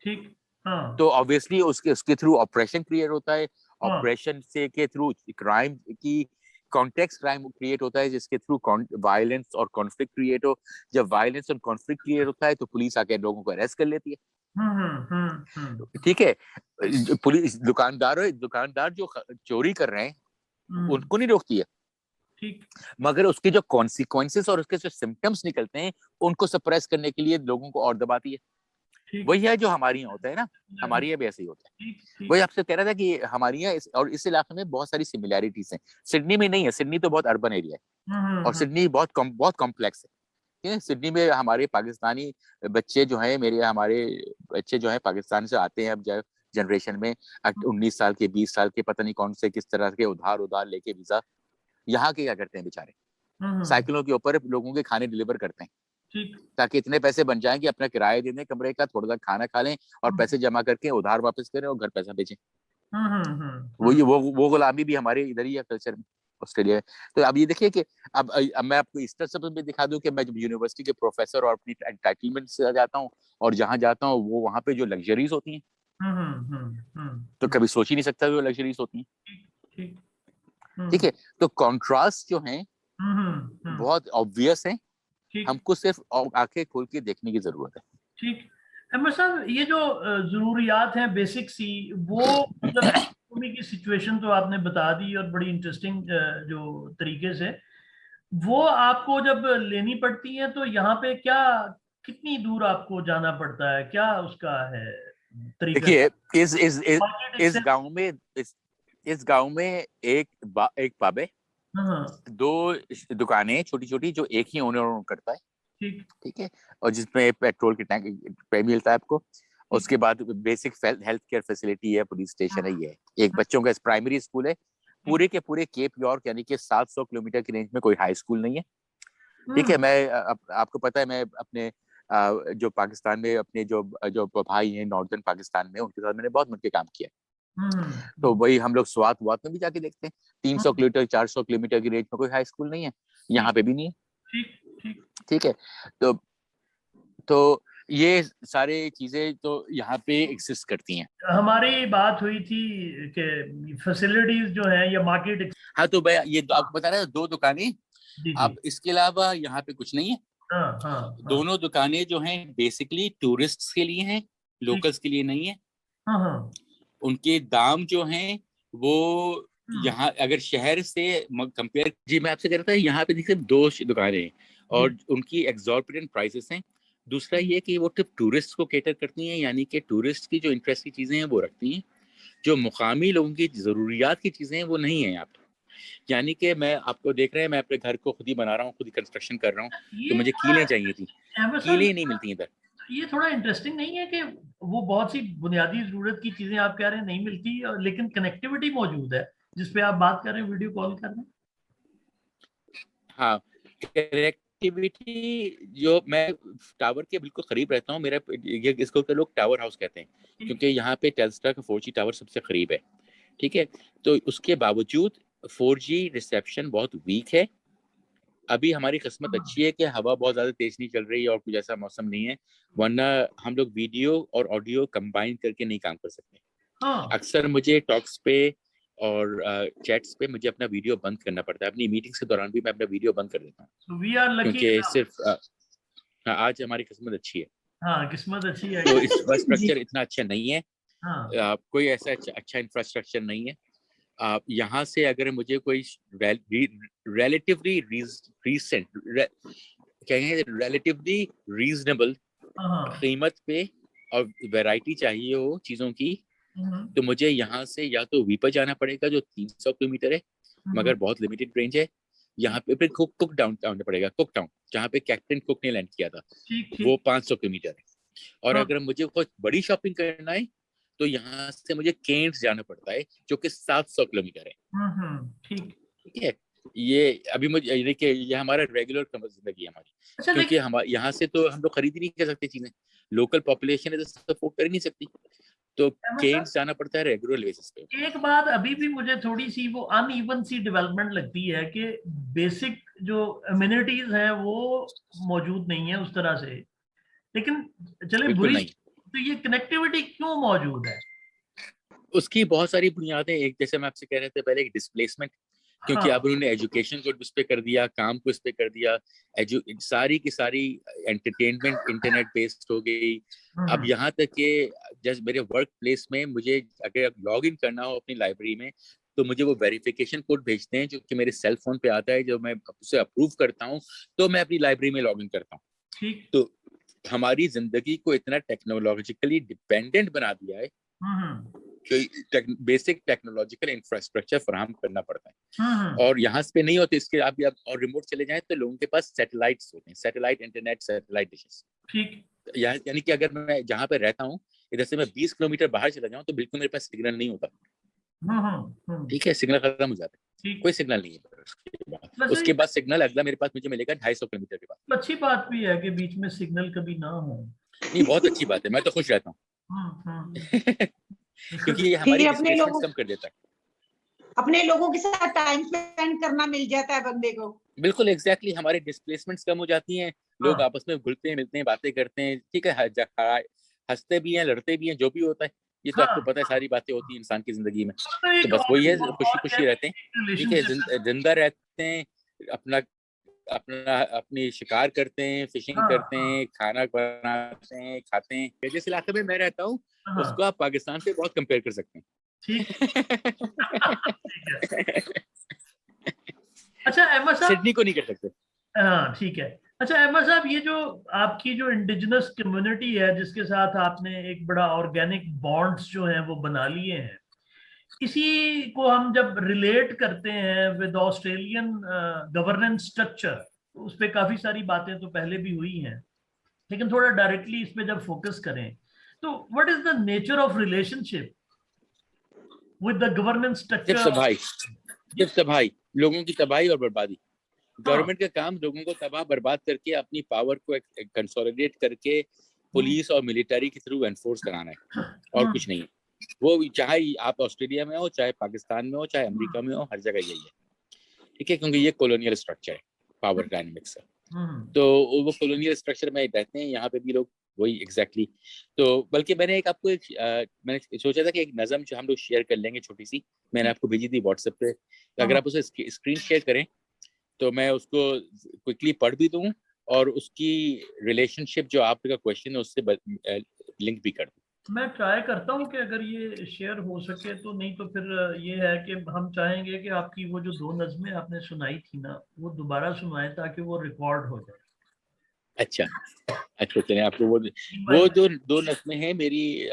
ठीक, तो ऑब्वियसली उसके थ्रू ऑपरेशन क्रिएट होता है, ऑपरेशन से के थ्रू क्राइम की कॉन्टेक्स्ट क्राइम क्रिएट होता है, जिसके थ्रू वायलेंस और कॉन्फ्लिक्ट क्रिएट हो। जब वायलेंस और कॉन्फ्लिक्ट क्रिएट होता है तो पुलिस आके लोगों को अरेस्ट कर लेती है। ठीक है, पुलिस दुकानदार जो चोरी कर रहे हैं उनको नहीं रोकती है, ठीक, मगर उसके जो कॉन्सिक्वेंसेस और उसके जो सिम्टम्स निकलते हैं उनको सप्रेस करने के लिए लोगों को और दबाती है। वही है जो हमारे यहाँ होता है ना, हमारे यहाँ भी ऐसे ही होता है। वही आपसे कह रहा था कि हमारे यहाँ और इस इलाके में बहुत सारी सिमिलैरिटीज हैं। सिडनी में नहीं है, सिडनी तो बहुत अर्बन एरिया है, और सिडनी बहुत कॉम्प्लेक्स है। सिडनी में हमारे पाकिस्तानी बच्चे जो हैं, हमारे बच्चे जो हैं पाकिस्तान से आते हैं अब जनरेशन में, 19 साल के, 20 साल के, पता नहीं कौन से किस तरह के उधार लेके वीजा, यहाँ के क्या करते हैं बेचारे, साइकिलों के ऊपर लोगों के खाने डिलीवर करते हैं, ताकि इतने पैसे बन जाएं कि अपना किराया दे दें कमरे का, थोड़ा सा खाना खा लें और पैसे जमा करके उधार वापस करें और घर पैसा बेचें। वो गुलामी भी हमारे इधर ही है कल्चर में, ऑस्ट्रेलिया में। तो अब ये देखिए कि अब मैं आपको इस तरह से भी दिखा दूं कि मैं जब यूनिवर्सिटी के प्रोफेसर और अपनी एंटाइटलमेंट से जाता हूँ और जहाँ जाता हूँ वो वहाँ पे जो लग्जरीज होती हैं, तो कभी सोच ही नहीं सकता वो लग्जरीज होती हैं। ठीक है, तो कॉन्ट्रास्ट जो है बहुत ऑब्वियस है, हमको सिर्फ आंखें खोल के देखने की जरूरत है। ठीक, अहमद साहब, ये जो जरूरियात हैं बेसिक सी, वो मतलब की सिचुएशन तो आपने बता दी और बड़ी इंटरेस्टिंग जो तरीके से, वो आपको जब लेनी पड़ती है तो यहाँ पे क्या, कितनी दूर आपको जाना पड़ता है, क्या उसका है तरीका? देखिए, इस गांव में एक पब है, दो दुकानें छोटी छोटी जो एक ही ओनर करता है। ठीक है, और जिसमें पेट्रोल के टैंक पे मिलता है आपको। उसके बाद बेसिक हेल्थ केयर फैसिलिटी है, पुलिस स्टेशन है, ये एक बच्चों का प्राइमरी स्कूल है। पूरे के पूरे केप यॉर्क यानी कि 700 किलोमीटर की रेंज में कोई हाई स्कूल नहीं है। ठीक है, मैं आपको पता है, मैं अपने जो पाकिस्तान में अपने जो भाई हैं नॉर्दर्न पाकिस्तान में, उनके साथ मैंने बहुत मिलकर काम किया। तो वही हम लोग स्वात में भी जाके देखते हैं, 300 किलोमीटर 400 किलोमीटर की रेंज में कोई हाई स्कूल नहीं है, यहाँ पे भी नहीं है। ठीक है, तो ये सारे चीजें तो यहाँ पे एग्जिस्ट करती हैं। हमारी बात हुई थी कि फैसिलिटीज जो है या मार्केट। हाँ, तो मैं ये आपको बता रहा हूँ, 2 दुकानें, अब इसके अलावा यहाँ पे कुछ नहीं है। दोनों दुकानें जो हैं बेसिकली टूरिस्ट्स के लिए हैं, लोकल्स के लिए नहीं है। उनके दाम जो हैं वो यहाँ अगर शहर से कंपेयर, जी मैं आपसे कह रहा था, यहाँ पे देखिए 2 दुकानें हैं और उनकी एग्जॉर्बिटेंट प्राइसेस हैं। दूसरा ये कि वो सिर्फ टूरिस्ट को कैटर करती हैं, यानी कि टूरिस्ट की जो इंटरेस्ट की चीजें हैं वो रखती हैं, जो मुकामी लोगों की जरूरियात की चीजें हैं वो नहीं है यहाँ पे। यानी कि मैं आपको देख रहे हैं, मैं अपने घर को खुद ही बना रहा हूँ, खुद ही कंस्ट्रक्शन कर रहा हूँ, तो मुझे कीलें चाहिए थी, कीलें नहीं मिलती इधर। ये थोड़ा इंटरेस्टिंग नहीं है कि वो बहुत सी बुनियादी जरूरत की चीजें आप कह रहे हैं नहीं मिलती, लेकिन कनेक्टिविटी मौजूद है जिसपे आप बात कर रहे हैं, वीडियो कॉल कर रहे हैं। हाँ, कनेक्टिविटी जो, मैं टावर के बिल्कुल करीब रहता हूँ, मेरा ये इसको तो लोग टावर हाउस कहते हैं, क्योंकि यहाँ पे टेल्स्ट्रा का 4G टावर सबसे करीब है। ठीक है, तो उसके बावजूद 4G रिसेप्शन बहुत वीक है। अभी हमारी किस्मत अच्छी है कि हवा बहुत ज्यादा तेज नहीं चल रही है और कुछ ऐसा मौसम नहीं है, वरना हम लोग वीडियो और ऑडियो कंबाइन करके नहीं काम कर सकते। अक्सर मुझे टॉक्स पे और चैट्स पे मुझे अपना वीडियो बंद करना पड़ता है, अपनी मीटिंग्स के दौरान भी मैं अपना वीडियो बंद कर देता हूँ, क्योंकि सिर्फ आज हमारी किस्मत अच्छी है। हाँ, किस्मत अच्छी है। तो इंफ्रास्ट्रक्चर इतना अच्छा नहीं है, कोई ऐसा अच्छा इंफ्रास्ट्रक्चर नहीं है। आप यहाँ से अगर मुझे कोई रिलेटिवली रीजनेबल कीमत पे और वैरायटी चाहिए हो चीजों की, तो मुझे यहाँ से या तो वीपर जाना पड़ेगा जो 300 किलोमीटर है, मगर बहुत लिमिटेड रेंज है। यहाँ पे फिर कुक डाउन जाना पड़ेगा, कुक टाउन, जहाँ पे कैप्टन कुक ने लैंड किया था, वो 500 किलोमीटर है। और अगर मुझे कुछ बड़ी शॉपिंग करना है तो यहाँ से मुझे केन्स जाना पड़ता है, जो कि 700 किलोमीटर है। ठीक, ठीक है, ये अभी मुझे देखिए, ये हमारा रेगुलर जिंदगी है हमारी, अच्छा, क्योंकि हम यहाँ से तो हम लोग खरीद ही नहीं कर सकते चीजें, लोकल पॉपुलेशन है तो अफोर्ड कर ही नहीं सकती, तो केन्स जाना पड़ता है रेगुलर बेसिस पे। एक बात अभी भी मुझे थोड़ी सी वो अनइवन सी डेवलपमेंट लगती है कि बेसिक जो अम्यूनिटीज हैं वो मौजूद नहीं है उस तरह से, लेकिन चले बिल्कुल बुरी, नहीं, तो ये कनेक्टिविटी क्यों मौजूद है? उसकी बहुत सारी बुनियादें, एक जैसे मैं आपसे कह रहे थे पहले, एक डिस्प्लेसमेंट, क्योंकि हाँ, अब उन्होंने एजुकेशन को उस पे कर दिया, काम को इस पे कर दिया, सारी की सारी एंटरटेनमेंट इंटरनेट बेस्ड हो गई। अब यहाँ तक कि जैसे मेरे वर्क प्लेस में मुझे अगर लॉग इन करना हो अपनी लाइब्रेरी में, तो मुझे वो वेरिफिकेशन कोड भेजते हैं जो कि मेरे सेल फोन पे आता है, जो मैं उसे अप्रूव करता हूँ तो मैं अपनी लाइब्रेरी में लॉग इन करता हूँ। ठीक। तो हमारी जिंदगी को इतना टेक्नोलॉजिकली डिपेंडेंट बना दिया है, बेसिक टेक्नोलॉजिकल इंफ्रास्ट्रक्चर फराहम करना पड़ता है, और यहाँ पे नहीं होते इसके। आप और रिमोट चले जाएं तो लोगों के पास सैटेलाइट्स होते हैं, सैटेलाइट इंटरनेट, सैटेलाइट डिशेस। ठीक। यानी कि अगर मैं जहाँ पे रहता हूँ इधर से मैं 20 किलोमीटर बाहर चला जाऊँ तो बिल्कुल मेरे पास सिग्नल नहीं होता। ठीक है, सिग्नल खत्म हो जाता है, कोई सिग्नल नहीं है। उसके बाद सिग्नल अगला मेरे पास मुझे मिलेगा 250 किलोमीटर के बाद। अच्छी बात भी है कि बीच में सिग्नल कभी ना हो। नहीं, बहुत अच्छी बात है, मैं तो खुश रहता हूँ क्योंकि ये हमारी डिस्प्लेसमेंट कम कर देता है, अपने लोगों के साथ टाइम स्पेंड करना मिल जाता है बंदे को। बिल्कुल एग्जैक्टली, हमारी डिस्प्लेसमेंट्स कम हो जाती हैं, लोग आपस में घुलते हैं, मिलते हैं, बातें करते हैं। ठीक है, हंसते भी हैं, लड़ते भी हैं, जो भी होता है, ये तो आपको पता है, सारी बातें होती हैं इंसान की जिंदगी में। तो बस वही है, खुशी खुशी रहते हैं, ठीक है, जिंदा रहते हैं, अपना अपना अपनी शिकार करते हैं, फिशिंग करते हैं, खाना बनाते हैं, खाते हैं। जिस इलाके में मैं रहता हूँ उसको आप पाकिस्तान से बहुत कंपेयर कर सकते हैं। ठीक। अच्छा अहमद साहब, सिडनी को नहीं कर सकते। हाँ ठीक है। अच्छा अहमद साहब, ये जो आपकी जो इंडिजिनस कम्युनिटी है जिसके साथ आपने एक बड़ा ऑर्गेनिक बॉन्ड्स जो हैं वो बना लिए हैं, इसी को हम जब रिलेट करते हैं विद ऑस्ट्रेलियन गवर्नेंस स्ट्रक्चर, उस पर काफी सारी बातें तो पहले भी हुई हैं, लेकिन थोड़ा डायरेक्टली इस पे जब फोकस करें तो what is the nature of relationship with the governance structure? सिर्फ तबाही, लोगों की तबाही और बर्बादी। गवर्नमेंट का काम लोगों को तबाह बर्बाद करके अपनी पावर को कंसोलिडेट करके पुलिस और मिलिट्री के थ्रू एनफोर्स कराना है, और कुछ नहीं है। वो चाहे आप ऑस्ट्रेलिया में हो, चाहे पाकिस्तान में हो, चाहे अमेरिका में हो, हर जगह यही है। ठीक है, क्योंकि ये कॉलोनियल स्ट्रक्चर है, पावर डायनेमिक्स है, तो वो कॉलोनियल स्ट्रक्चर में रहते हैं यहाँ पे भी लोग, वही एग्जैक्टली। तो बल्कि मैंने एक आपको मैंने सोचा था कि एक नज़म जो हम लोग शेयर कर लेंगे छोटी सी, मैंने आपको भेजी थी व्हाट्सएप पे, अगर आप उसे स्क्रीन शेयर करें तो मैं उसको क्विकली पढ़ भी दूं और उसकी रिलेशनशिप जो आपका क्वेश्चन है उससे लिंक भी कर दूं। मैं ट्राई करता हूँ कि अगर ये शेयर हो सके तो, नहीं तो फिर ये है कि हम चाहेंगे कि आपकी वो जो 2 नज़में आपने सुनाई थी ना वो दोबारा सुनाएं ताकि वो रिकॉर्ड हो जाए। अच्छा अच्छा, चलिए आपको वो जो 2 नज़में हैं मेरी,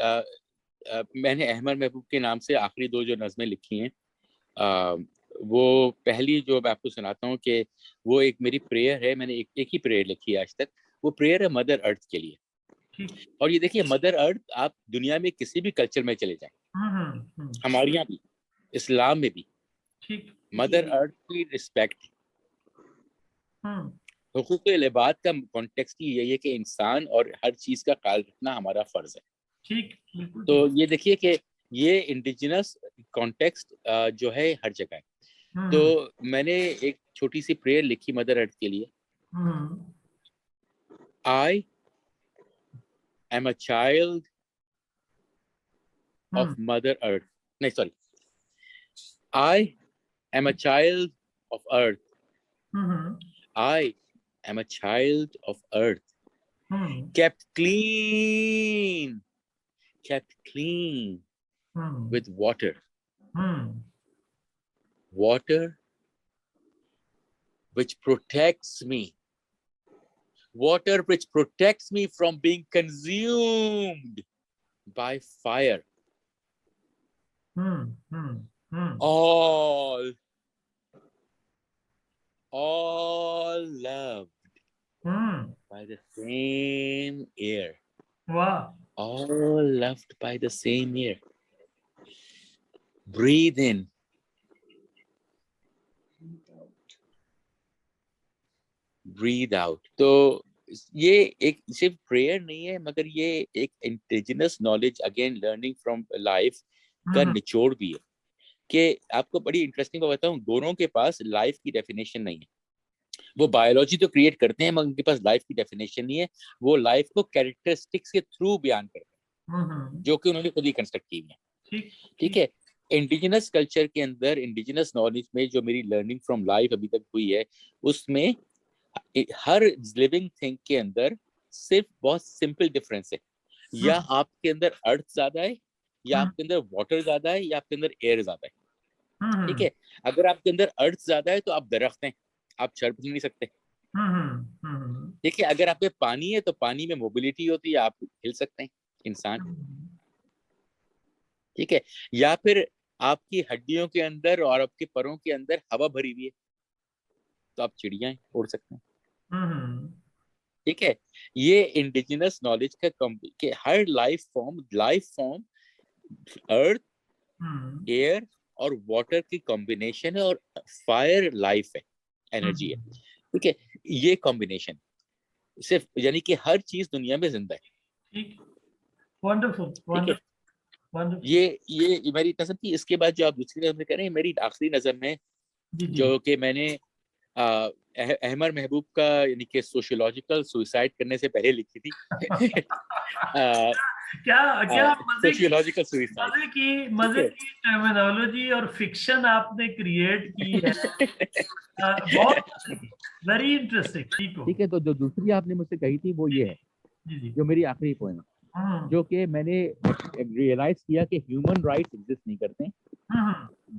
मैंने अहमद महबूब के नाम से आखिरी 2 जो नज़में लिखी हैं, वो पहली जो मैं आपको सुनाता हूँ कि वो एक मेरी प्रेयर है, मैंने एक ही प्रेयर लिखी है आज तक, वो प्रेयर है मदर अर्थ के लिए। और ये देखिए, मदर अर्थ आप दुनिया में किसी भी कल्चर में चले जाएं, हमारे यहाँ भी, इस्लाम में भी, मदर अर्थ की रिस्पेक्ट, हुकूक लिबाद का कॉन्टेक्स्ट ही यही है कि इंसान और हर चीज का ख्याल रखना हमारा फर्ज है। ठीक। तो ये देखिए कि ये इंडिजिनस कॉन्टेक्स्ट जो है हर जगह है। तो मैंने एक छोटी सी प्रेयर लिखी मदर अर्थ के लिए। I am a child of Mother Earth. No, sorry. I am a child of Earth. I am a child of Earth. Kept clean with water. Water which protects me. Water which protects me from being consumed by fire. All loved by the same air. Wow. All loved by the same air. Breathe in. Breathe out. तो ये एक सिर्फ प्रेयर नहीं है, मगर ये एक indigenous knowledge, again learning from life का निचोड़ भी है। कि आपको बड़ी इंटरेस्टिंग बात बताऊं, दोनों के पास लाइफ की डेफिनेशन नहीं है। वो बायोलॉजी तो क्रिएट करते हैं, मगर उनके पास लाइफ की डेफिनेशन नहीं है। वो लाइफ को कैरेक्टरिस्टिक्स के थ्रू बयान करते हैं, जो कि उन्होंने खुद ही कंस्ट्रक्ट की है। ठीक है। इंडिजिनस कल्चर के अंदर, इंडिजिनस नॉलेज में जो मेरी लर्निंग फ्रॉम लाइफ अभी तक हुई है, उसमें हर लिविंग थिंग के अंदर सिर्फ बहुत सिंपल डिफरेंस है। या आपके अंदर अर्थ ज्यादा है, या आपके अंदर वाटर ज्यादा है, या आपके अंदर एयर ज्यादा है। ठीक है। अगर आपके अंदर अर्थ ज्यादा है तो आप दरख्त हैं, आप चढ़ नहीं सकते। ठीक है। अगर आप में पानी है तो पानी में मोबिलिटी होती है, आप हिल सकते हैं, इंसान। ठीक है। या फिर आपकी हड्डियों के अंदर और आपके परों के अंदर हवा भरी हुई है, तो आप चिड़िया हैं, उड़ सकते हैं। ठीक है। ये इंडिजिनस नॉलेज का कि हर लाइफ फॉर्म अर्थ, एयर और वाटर की कॉम्बिनेशन है, और फायर लाइफ है, एनर्जी है। ठीक है। ये कॉम्बिनेशन सिर्फ, यानी कि हर चीज दुनिया में जिंदा है। वंडरफुल, ठीक है। ये मेरी नजर थी। इसके बाद जो आप दूसरी नजर करें, मेरी आखिरी नजर में जो कि मैंने अहमद महबूब का, यानी कि सोशियोलॉजिकल सुसाइड करने से पहले लिखी थी। क्या सोशियोलॉजिकल सुसाइड, मजे की टर्मिनोलॉजी और फिक्शन आपने क्रिएट की है। बहुत वेरी इंटरेस्टिंग। ठीक है। तो जो दूसरी आपने मुझसे कही थी वो ये है, जो मेरी आखिरी पॉइंट, जो कि मैंने रियलाइज किया कि ह्यूमन राइट्स एग्जिस्ट नहीं करते।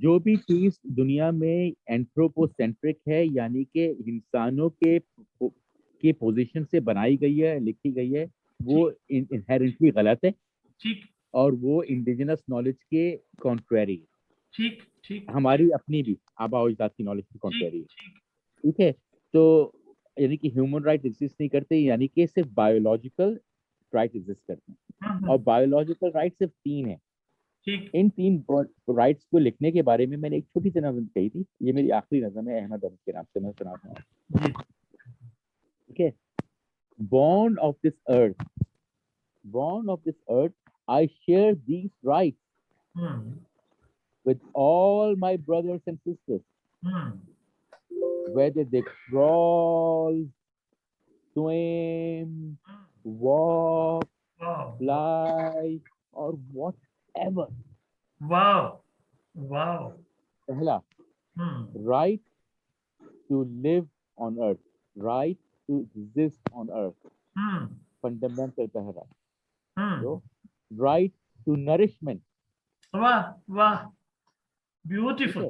जो भी चीज दुनिया में एंथ्रोपोसेंट्रिक है, यानी कि इंसानों के पोजीशन से बनाई गई है, लिखी गई है, वो इनहेरेंटली गलत है। ठीक। और वो इंडिजिनस नॉलेज के कॉन्ट्रेरी है। ठीक ठीक। हमारी अपनी भी आबा अजदाद की नॉलेज की कॉन्ट्रेरी है। ठीक है। तो यानी कि ह्यूमन राइट एग्जिस्ट नहीं करते, यानी कि सिर्फ बायोलॉजिकल राइट एग्जिस्ट करते हैं। और बायोलॉजिकल राइट सिर्फ 3 है। ठीक। इन 3 राइट्स को लिखने के बारे में मैंने एक छोटी सी नज़म कही थी, ये मेरी आखिरी नज़म है, अहमद के नाम से मैं सुनाता हूँ। ठीक है। born of this earth I share these rights with all my brothers and sisters, whether they crawl, swim, walk, fly or whatever. Wow. पहला, right to live on earth, right to exist on earth, fundamental पहला। So, right to nourishment। वाह, ब्यूटीफुल।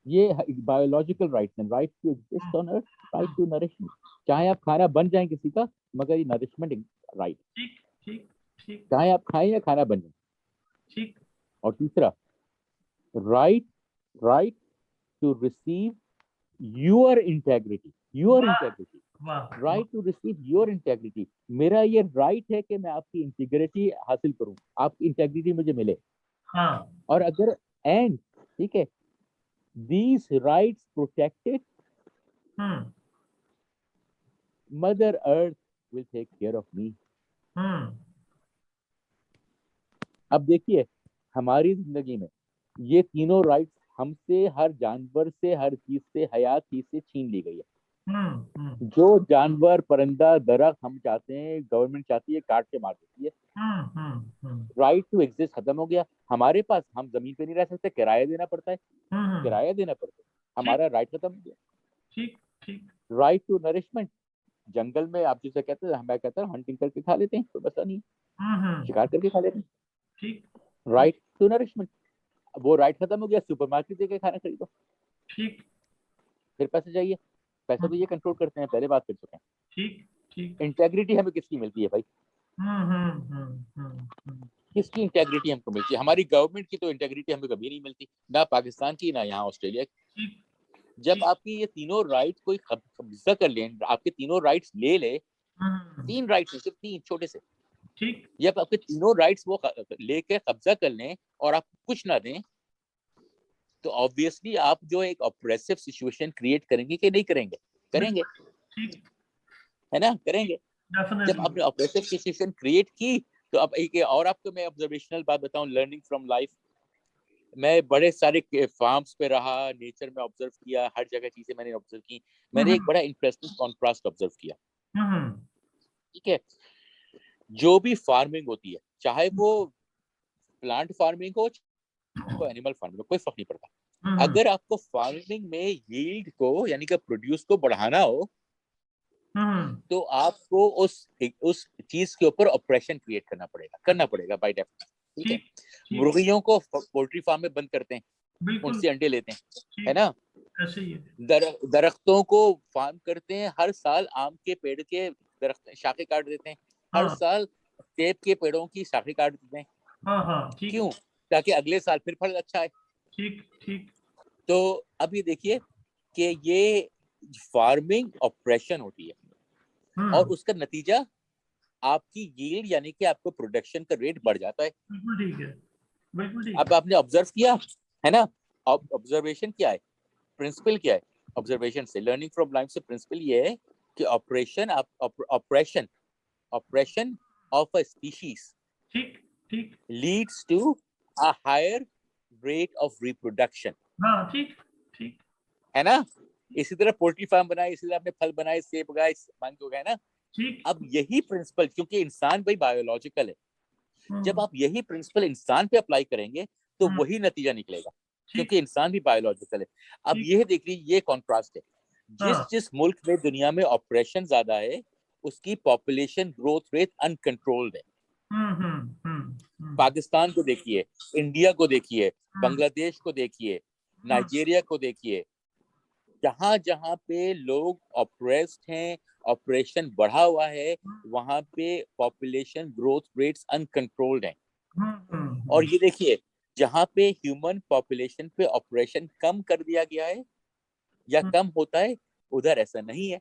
ये बायोलॉजिकल राइट्स हैं, right to exist on earth, right to nourishment. चाहे आप खाना बन जाए किसी का, मगर ये नरिशमेंट राइट। ठीक ठीक ठीक। चाहे आप खाएं या खाना बन जाए। ठीक। और तीसरा, right to receive your integrity, right to receive your integrity. मेरा ये राइट है कि मैं आपकी इंटीग्रिटी हासिल करूं, आपकी इंटेग्रिटी मुझे मिले। और अगर एंड, ठीक है, these rights protected, Mother Earth will take care of me। अब देखिए, हमारी जिंदगी में ये तीनों राइट्स हमसे, हर जानवर से, हर चीज से, हयात चीज से छीन ली गई है। जो जानवर, परिंदा, दरख्त हम चाहते हैं, गवर्नमेंट चाहती है, काट के मार देती है। राइट टू एग्जिस्ट खत्म हो गया हमारे पास। हम जमीन पे नहीं रह सकते, किराया देना पड़ता है, हमारा राइट खत्म हो गया। ठीक ठीक। राइट टू नरिशमेंट, जंगल में आप जिसे कहते हैं, मैं कहता हूँ हंटिंग करके खा लेते हैं, तो बस नहीं, शिकार करके खा लेते हैं। ठीक। राइट टू नरिशमेंट, वो राइट खत्म हो गया, सुपरमार्केट से खाना खरीदो। ठीक। फिर पैसे चाहिए, पैसा तो ये कंट्रोल करते हैं, पहले बात कर चुके हैं। ठीक ठीक। इंटेग्रिटी हमें किसकी मिलती है भाई? किसकी इंटेग्रिटी हमको मिलती है? हमारी गवर्नमेंट की तो इंटेग्रिटी हमें कभी नहीं मिलती, ना पाकिस्तान की, ना यहाँ ऑस्ट्रेलिया की। जब आपकी ये तीनों राइट कोई कब्जा कर ले, आपके तीनों राइट्स ले ले, 3 राइट्स, सिर्फ 3 छोटे से, ठीक, जब आपके तीनों राइट्स वो लेके कब्जा कर लें और आप कुछ ना दें, तो ऑब्वियसली आप जो एक ऑप्रेसिव सिचुएशन क्रिएट करेंगे कि नहीं करेंगे? करेंगे। है ना, करेंगे। जब आपने ऑपरेटिव सिचुएशन क्रिएट की तो अब एक और आपको मैं ऑब्जर्वेशनल बात बताऊं, लर्निंग फ्रॉम लाइफ। मैं बड़े सारे फार्म्स पे रहा, नेचर में ऑब्जर्व किया, हर जगह चीजें मैंने ऑब्जर्व की। मैंने एक बड़ा इंटरेस्टिंग कॉन्ट्रास्ट ऑब्जर्व किया। ठीक है, जो भी फार्मिंग होती है, चाहे वो प्लांट फार्मिंग हो तो एनिमल फार्मिंग हो, कोई फर्क नहीं पड़ता। अगर आपको फार्मिंग में यील्ड को यानी कि प्रोड्यूस को बढ़ाना हो तो आपको उस चीज के ऊपर ऑपरेशन क्रिएट करना पड़ेगा बाय डेफिनेशन। ठीक है, मुर्गियों को पोल्ट्री फार्म में बंद करते हैं, उनसे अंडे लेते हैं, है ना। ऐसे ही दरख्तों को फार्म करते हैं, हर साल आम के पेड़ के दरख्त शाखें काट देते हैं, हर साल सेब के पेड़ों की शाखें काट देते हैं। क्यों? ताकि अगले साल फिर फल अच्छा है। ठीक। तो अब ये देखिए कि ये फार्मिंग ऑपरेशन होती है और उसका नतीजा आपकी यील्ड यानी कि आपको प्रोडक्शन का रेट बढ़ जाता है। बिल्कुल ठीक है, बिल्कुल ठीक। अब आपने ऑब्जर्व किया है ना, ऑब्जर्वेशन क्या है, प्रिंसिपल क्या है ऑब्जर्वेशन से, लर्निंग फ्रॉम लाइफ से प्रिंसिपल ये है कि ऑपरेशन ऑफ अ स्पीशीज ठीक leads to a higher rate of reproduction. हाँ, ठीक है ना। इसी तरह पोल्ट्री फार्म बनाए, इसी तरह आपने फल बनाए, सेब उगाए, मांगो उगाए ना। अब यही प्रिंसिपल, क्योंकि इंसान भाई बायोलॉजिकल है, जब आप यही प्रिंसिपल इंसान पे अप्लाई करेंगे तो वही नतीजा निकलेगा, क्योंकि इंसान भी बायोलॉजिकल है। अब ये देख लीजिए, ये कॉन्ट्रास्ट है। जिस मुल्क में दुनिया में ऑपरेशन ज्यादा है उसकी पॉपुलेशन ग्रोथ रेट अनकंट्रोल्ड है। पाकिस्तान को देखिए, इंडिया को देखिए, बांग्लादेश को देखिए, नाइजीरिया को देखिए, जहां जहां पे लोग ऑपरेस्ड हैं, ऑपरेशन बढ़ा हुआ है, वहां पे पॉपुलेशन ग्रोथ रेट्स अनकंट्रोल्ड हैं। और ये देखिए, जहां पे ह्यूमन पॉपुलेशन पे ऑपरेशन कम कर दिया गया है या कम होता है, उधर ऐसा नहीं है।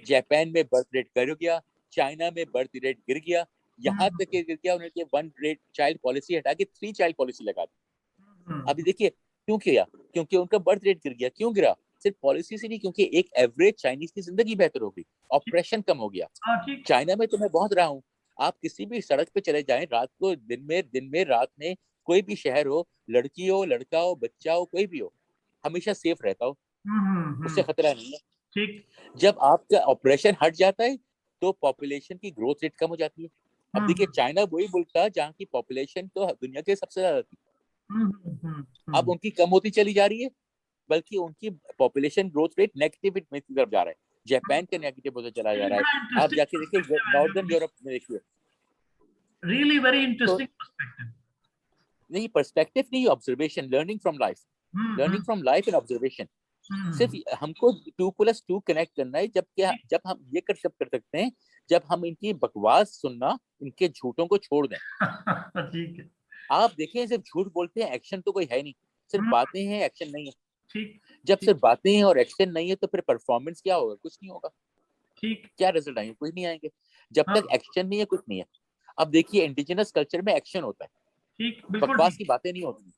जापान में बर्थ रेट गिर गया, चाइना में बर्थ रेट गिर गया, यहाँ तक गिर गया उन्होंने वन रेट चाइल्ड पॉलिसी हटा के 3 चाइल्ड पॉलिसी लगा दी। अभी देखिए क्यों किया, क्योंकि उनका बर्थ रेट गिर गया। क्यों गिरा? सिर्फ पॉलिसी से नहीं, क्योंकि एक एवरेज चाइनीज की जिंदगी बेहतर हो गई, ऑपरेशन कम हो गया। चाइना में तो मैं बहुत रहा हूँ, आप किसी भी सड़क पे चले जाएं रात को, दिन में रात में, कोई भी शहर हो, लड़की हो, लड़का हो, बच्चा हो, कोई भी हो, हमेशा सेफ रहता हो, उससे खतरा नहीं है। जब आपका ऑपरेशन हट जाता है तो पॉपुलेशन की ग्रोथ रेट कम हो जाती है। अब देखिए, चाइना वही मुल्क था जहाँ की पॉपुलेशन तो दुनिया के सबसे ज्यादा थी, अब उनकी कम होती चली जा रही है, बल्कि उनकी पॉपुलेशन ग्रोथ रेट नेगेटिव में की तरफ जा रहा है। जापान का नेगेटिव होता चला जा रहा है। आप जाके देखिए नॉर्दर्न यूरोप में, देखिए रियली वेरी इंटरेस्टिंग पर्सपेक्टिव। नहीं, पर्सपेक्टिव नहीं, observation, learning from life and observation. सिर्फ हमको 2+2 कनेक्ट करना है। जब हम ये कर सकते हैं जब हम इनकी बकवास सुनना, इनके झूठों को छोड़ दें। ठीक है। आप देखें, सिर्फ झूठ बोलते हैं, एक्शन तो कोई है नहीं, सिर्फ बातें हैं, एक्शन नहीं है। जब सिर्फ बातें हैं और एक्शन नहीं है तो फिर परफॉर्मेंस क्या होगा? कुछ नहीं होगा। क्या रिजल्ट आएंगे? कुछ नहीं आएंगे। जब तक एक्शन नहीं है कुछ नहीं है। अब देखिए, इंडिजिनस कल्चर में एक्शन होता है, बकवास की बातें नहीं होती।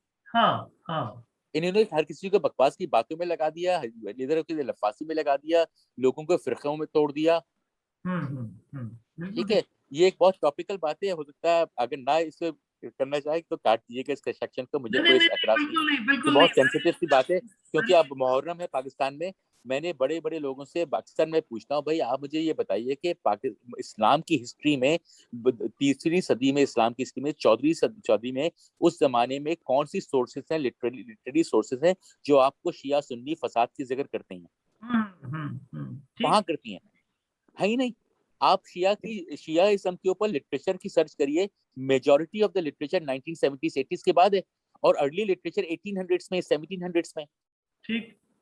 इन्होंने हर किसी को बकवास की बातों में लगा दिया, इधर उधर लफासी में लगा दिया, लोगों को फिरकों में तोड़ दिया। ठीक है, ये एक बहुत टॉपिकल बात है, हो सकता है अगर ना इसे करना चाहे तो काट दीजिएगा इस सेक्शन को, मुझे कोई एतराज नहीं। बहुत सेंसिटिव सी बात है, क्योंकि अब मुहर्रम है पाकिस्तान में। मैंने बड़े बड़े लोगों से अक्सर मैं पूछता हूँ, भाई आप मुझे ये बताइए कि इस्लाम की हिस्ट्री में, 3री सदी में, इस्लाम की हिस्ट्री में 14वीं में, उस जमाने में कौन सी सोर्सेस हैं, लिटरेरी सोर्सेस हैं जो आपको शिया सुन्नी फसाद की जिक्र करते हैं? कहाँ करती हैं? है ही नहीं। आप शियाइज्म के ऊपर लिटरेचर की सर्च करिए, majority of the literature 1970s 80s के बाद है, और अर्ली लिटरेचर 1800s में, 1700s में।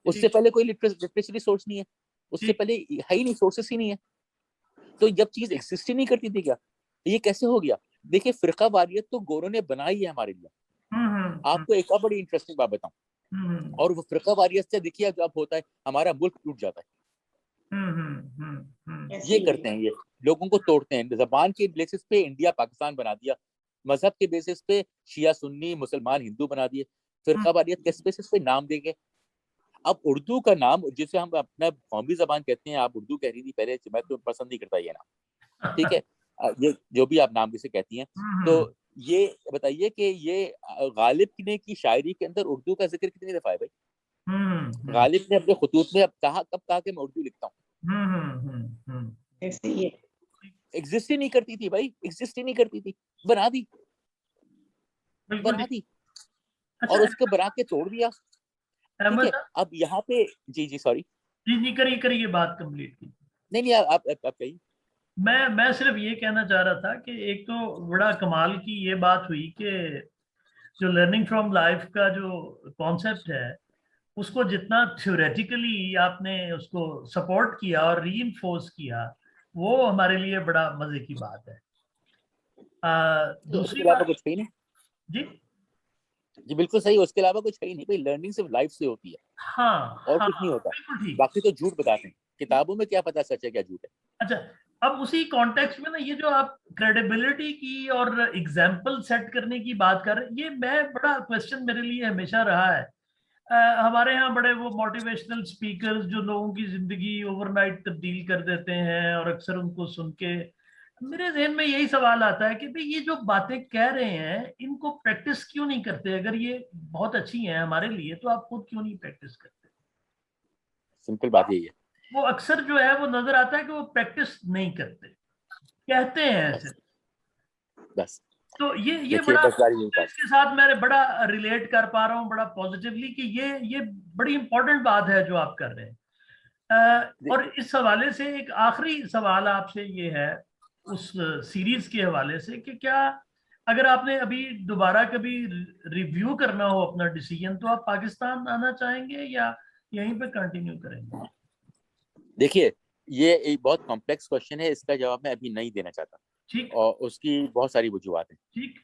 उससे पहले कोई लिटरेचरी सोर्स नहीं है, उससे पहले है ही नहीं, सोर्सेस ही नहीं है। तो जब चीज एग्जिस्ट ही नहीं करती थी, क्या ये कैसे हो गया? देखिए, फिरका वारियत तो गोरों ने बनाई है हमारे लिए। आपको एक और बड़ी इंटरेस्टिंग बात बताऊं, और वो फिरका वारियत से देखिए जब होता है, हमारा मुल्क टूट जाता है। ये करते हैं, ये लोगों को तोड़ते हैं। जबान के बेसिस पे इंडिया पाकिस्तान बना दिया, मजहब के बेसिस पे शिया सुन्नी मुसलमान हिंदू बना दिए, फिरका वारियत किस बेसिस पे? नाम देंगे। अब उर्दू का नाम जिसे हम अपना कौमी जबान कहते हैं, आप उर्दू कह रही थी पहले, मैं तो पसंद नहीं करता ये नाम, ठीक है। ये जो भी आप नाम जिसे कहती हैं, तो ये बताइए कि ये गालिब ने की शायरी के अंदर उर्दू का जिक्र कितनी दफा है भाई? गालिब ने अपने खुतूत में अब कब कहा कि मैं उर्दू लिखता हूँ? ऐसे ही है, एग्जिस्ट ही नहीं करती थी भाई, एग्जिस्ट ही नहीं करती थी, बना दी और उसके बना के छोड़ दिया, ठीक है। अब यहाँ पे जी सॉरी जी करिए बात कंप्लीट की। नहीं आप कहिए। मैं सिर्फ ये कहना चाह रहा था कि एक तो बड़ा कमाल की ये बात हुई कि जो लर्निंग फ्रॉम लाइफ का जो कॉन्सेप्ट है उसको जितना थ्योरेटिकली आपने उसको सपोर्ट किया और रीइंफोर्स किया, वो हमारे लिए बड़ा मजे की बात है। दूसरी बात कुछ है नहीं जी जी, बिल्कुल सही, उसके अलावा कुछ है ही नहीं भाई। लर्निंग सिर्फ लाइफ से होती है, और कुछ नहीं होता। बाकी तो झूठ बताते हैं, किताबों में क्या पता सच है क्या झूठ है। अच्छा, अब उसी कॉन्टेक्स्ट में ना ये जो आप क्रेडिबिलिटी की और एग्जाम्पल सेट करने की बात कर रहे हैं, ये मैं बड़ा क्वेश्चन मेरे लिए हमेशा रहा है। हमारे यहाँ बड़े वो मोटिवेशनल स्पीकर्स जो लोगों की जिंदगी ओवरनाइट तब्दील कर देते हैं, और अक्सर उनको सुन के मेरे जहन में यही सवाल आता है कि भाई ये जो बातें कह रहे हैं इनको प्रैक्टिस क्यों नहीं करते? अगर ये बहुत अच्छी हैं हमारे लिए तो आप खुद क्यों नहीं प्रैक्टिस करते? सिंपल बात यही है। वो अक्सर जो है वो नजर आता है कि वो प्रैक्टिस नहीं करते, कहते हैं ऐसे बस। तो ये बड़ा, इसके साथ मैं बड़ा रिलेट कर पा रहा हूँ बड़ा पॉजिटिवली कि ये बड़ी इंपॉर्टेंट बात है जो आप कर रहे हैं। और इस हवाले से एक आखिरी सवाल आपसे ये है उस सीरीज के हवाले से कि क्या अगर आपने अभी दोबारा कभी रिव्यू करना हो अपना डिसीजन, तो आप पाकिस्तान आना चाहेंगे या यहीं पे कंटिन्यू करेंगे? देखिए, ये एक बहुत कॉम्प्लेक्स क्वेश्चन है, इसका जवाब मैं अभी नहीं देना चाहता। ठीक, और उसकी बहुत सारी वजूहत हैं। ठीक,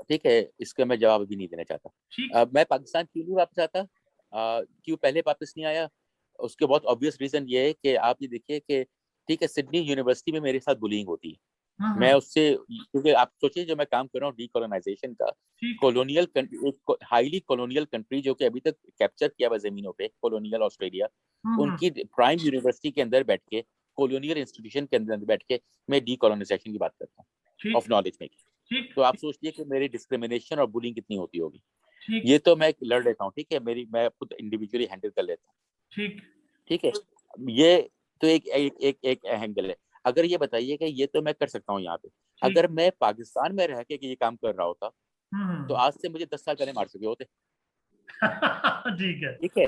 ठीक है, इसका मैं जवाब अभी नहीं देना चाहता। मैं पाकिस्तान क्यों नहीं वापस आता, क्यों पहले वापस नहीं आया, उसके बहुत ऑब्वियस रीजन ये है कि आप ये देखिए कि ठीक है, सिडनी यूनिवर्सिटी में मेरे साथ बुलिंग होती है। मैं उससे, क्योंकि आप सोचिए जो मैं काम कर रहा हूँ डीकोलोनाइजेशन का, कॉलोनियल एक हाईली कॉलोनियल कंट्री जो कि अभी तक कैप्चर किया हुआ जमीनों पे, कॉलोनियल ऑस्ट्रेलिया, उनकी प्राइम यूनिवर्सिटी के अंदर बैठ के, कॉलोनियल इंस्टीट्यूशन के अंदर बैठ के मैं डीकोलोनाइजेशन की बात करता हूँ, ऑफ नॉलेज मेकिंग। तो आप सोचिए कि मेरी डिस्क्रिमिनेशन और बुलिंग कितनी होती होगी। ये तो मैं लड़ लेता हूँ, ठीक है, मैं खुद इंडिविजुअली हैंडल कर लेता हूँ, ठीक है। ये तो एक एंगल है। अगर ये बताइए कि ये तो मैं कर सकता हूँ यहाँ पे, अगर मैं पाकिस्तान में रह के ये काम कर रहा होता तो आज से मुझे 10 साल पहले मार चुके होते। ठीक है,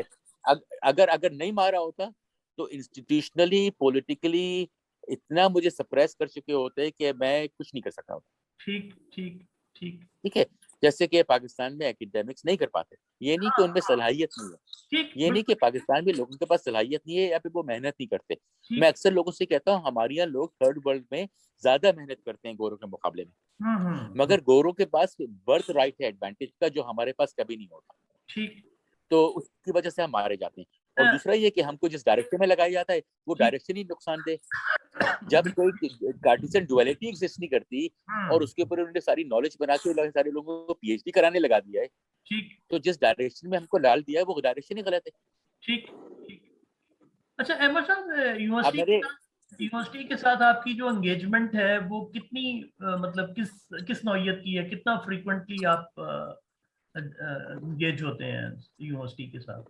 अगर नहीं मारा होता तो इंस्टीट्यूशनली पॉलिटिकली इतना मुझे सप्रेस कर चुके होते कि मैं कुछ नहीं कर सकता होता। ठीक है, जैसे कि पाकिस्तान में एकेडमिक्स नहीं कर पाते, ये नहीं कि उनमें सलाहियत नहीं है, ये नहीं कि पाकिस्तान में लोगों के पास सलाहियत नहीं है या फिर वो मेहनत नहीं करते। मैं अक्सर लोगों से कहता हूँ हमारे यहाँ लोग थर्ड वर्ल्ड में ज्यादा मेहनत करते हैं गोरों के मुकाबले में, मगर गोरों के पास बर्थ राइट है एडवांटेज का, जो हमारे पास कभी नहीं होता। तो उसकी वजह से हम मारे जाते हैं। और दूसरा ये कि हमको जिस डायरेक्शन में लगाया जाता है वो डायरेक्शन ही नुकसानदेह। जब कोई कार्टिसन डुअलिटी एग्जिस्ट नहीं करती और उसके ऊपर उन्होंने सारी नॉलेज बना के सारे लोगों को पीएचडी कराने लगा दिया है, तो जिस डायरेक्शन में हमको डाल दिया है वो डायरेक्शन ही गलत है। ठीक। अच्छा अहमद साहब, यूनिवर्सिटी के साथ आपकी जो एंगेजमेंट है वो कितनी मतलब किस नौइयत की है? कितना फ्रीक्वेंटली आप एंगेज होते हैं यूनिवर्सिटी के साथ?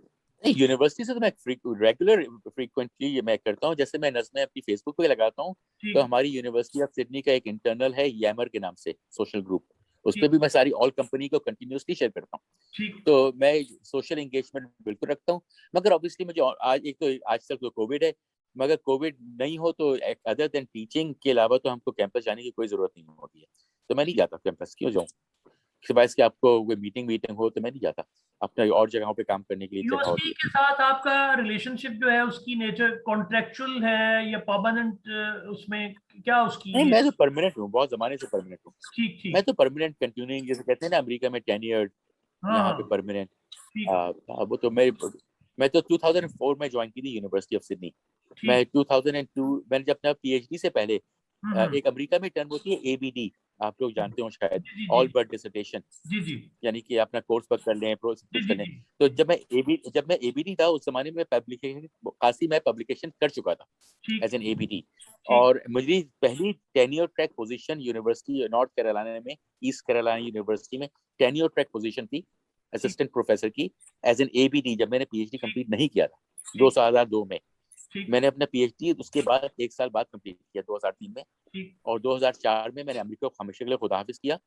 नहीं, यूनिवर्सिटी से तो मैं रेगुलर फ्रीक्वेंटली ये मैं करता हूँ। जैसे मैं नज़्में अपनी फेसबुक पे लगाता हूँ, तो हमारी यूनिवर्सिटी ऑफ सिडनी का एक इंटरनल है यैमर के नाम से सोशल ग्रुप, उस पर भी मैं सारी ऑल कंपनी को कंटिन्यूसली शेयर करता हूँ। तो मैं सोशल एंगेजमेंट बिल्कुल रखता हूँ, मगर ऑब्वियसली मुझे आज तक तो कोविड है, मगर कोविड नहीं हो तो अदर देन टीचिंग के अलावा तो हमको कैंपस जाने की कोई जरूरत नहीं होती है, तो मैं नहीं जाता कैंपस। क्यों जाऊँ, सिवाय इसके आपको कोई मीटिंग हो तो मैं नहीं जाता, अपने और जगहों पे काम करने के लिए जगह होती है। के साथ आपका रिलेशनशिप जो है उसकी नेचर कॉन्ट्रेक्चुअल है या परमानेंट, उसमें क्या उसकी? नहीं, मैं तो परमानेंट हूँ, बहुत जमाने से परमानेंट हूँ। मैं तो परमानेंट कंटिन्यूइंग जैसे कहते हैं ना अमेरिका में टेन्योर्ड, यहाँ पे परमानेंट। वो तो मैं तो 2004 में ज्वाइन की थी यूनिवर्सिटी ऑफ सिडनी। मैं 2002 मैंने जब अपना पीएचडी से पहले एक अमेरिका में टर्म होती है एबीडी, आप लोग जानते हो शायद, जी जी ऑल जी बट डिसर्टेशन, जी जी यानी कि अपना कोर्स वर्क कर लें, कुछ जी कर जी लें। जी तो जब मैं एबीटी था उस जमाने में पब्लिकेशन खासी मैं पब्लिकेशन कर चुका था ठीक एज एन एबीटी। ठीक और मेरी पहली tenure track position university north Carolina में, ईस्ट कैरोलिना यूनिवर्सिटी में टेन्योर ट्रैक पोजीशन थी ठीक असिस्टेंट प्रोफेसर की एज एन एबीटी, जब मैंने पीएचडी कंप्लीट नहीं किया था ठीक 2002 में। ठीक मैंने अपना पीएचडी उसके बाद 1 साल बाद कंप्लीट किया 2003 में। ठीक और 2004 में मैंने अमेरिका को हमेशा के लिए खुदाहाफिज किया।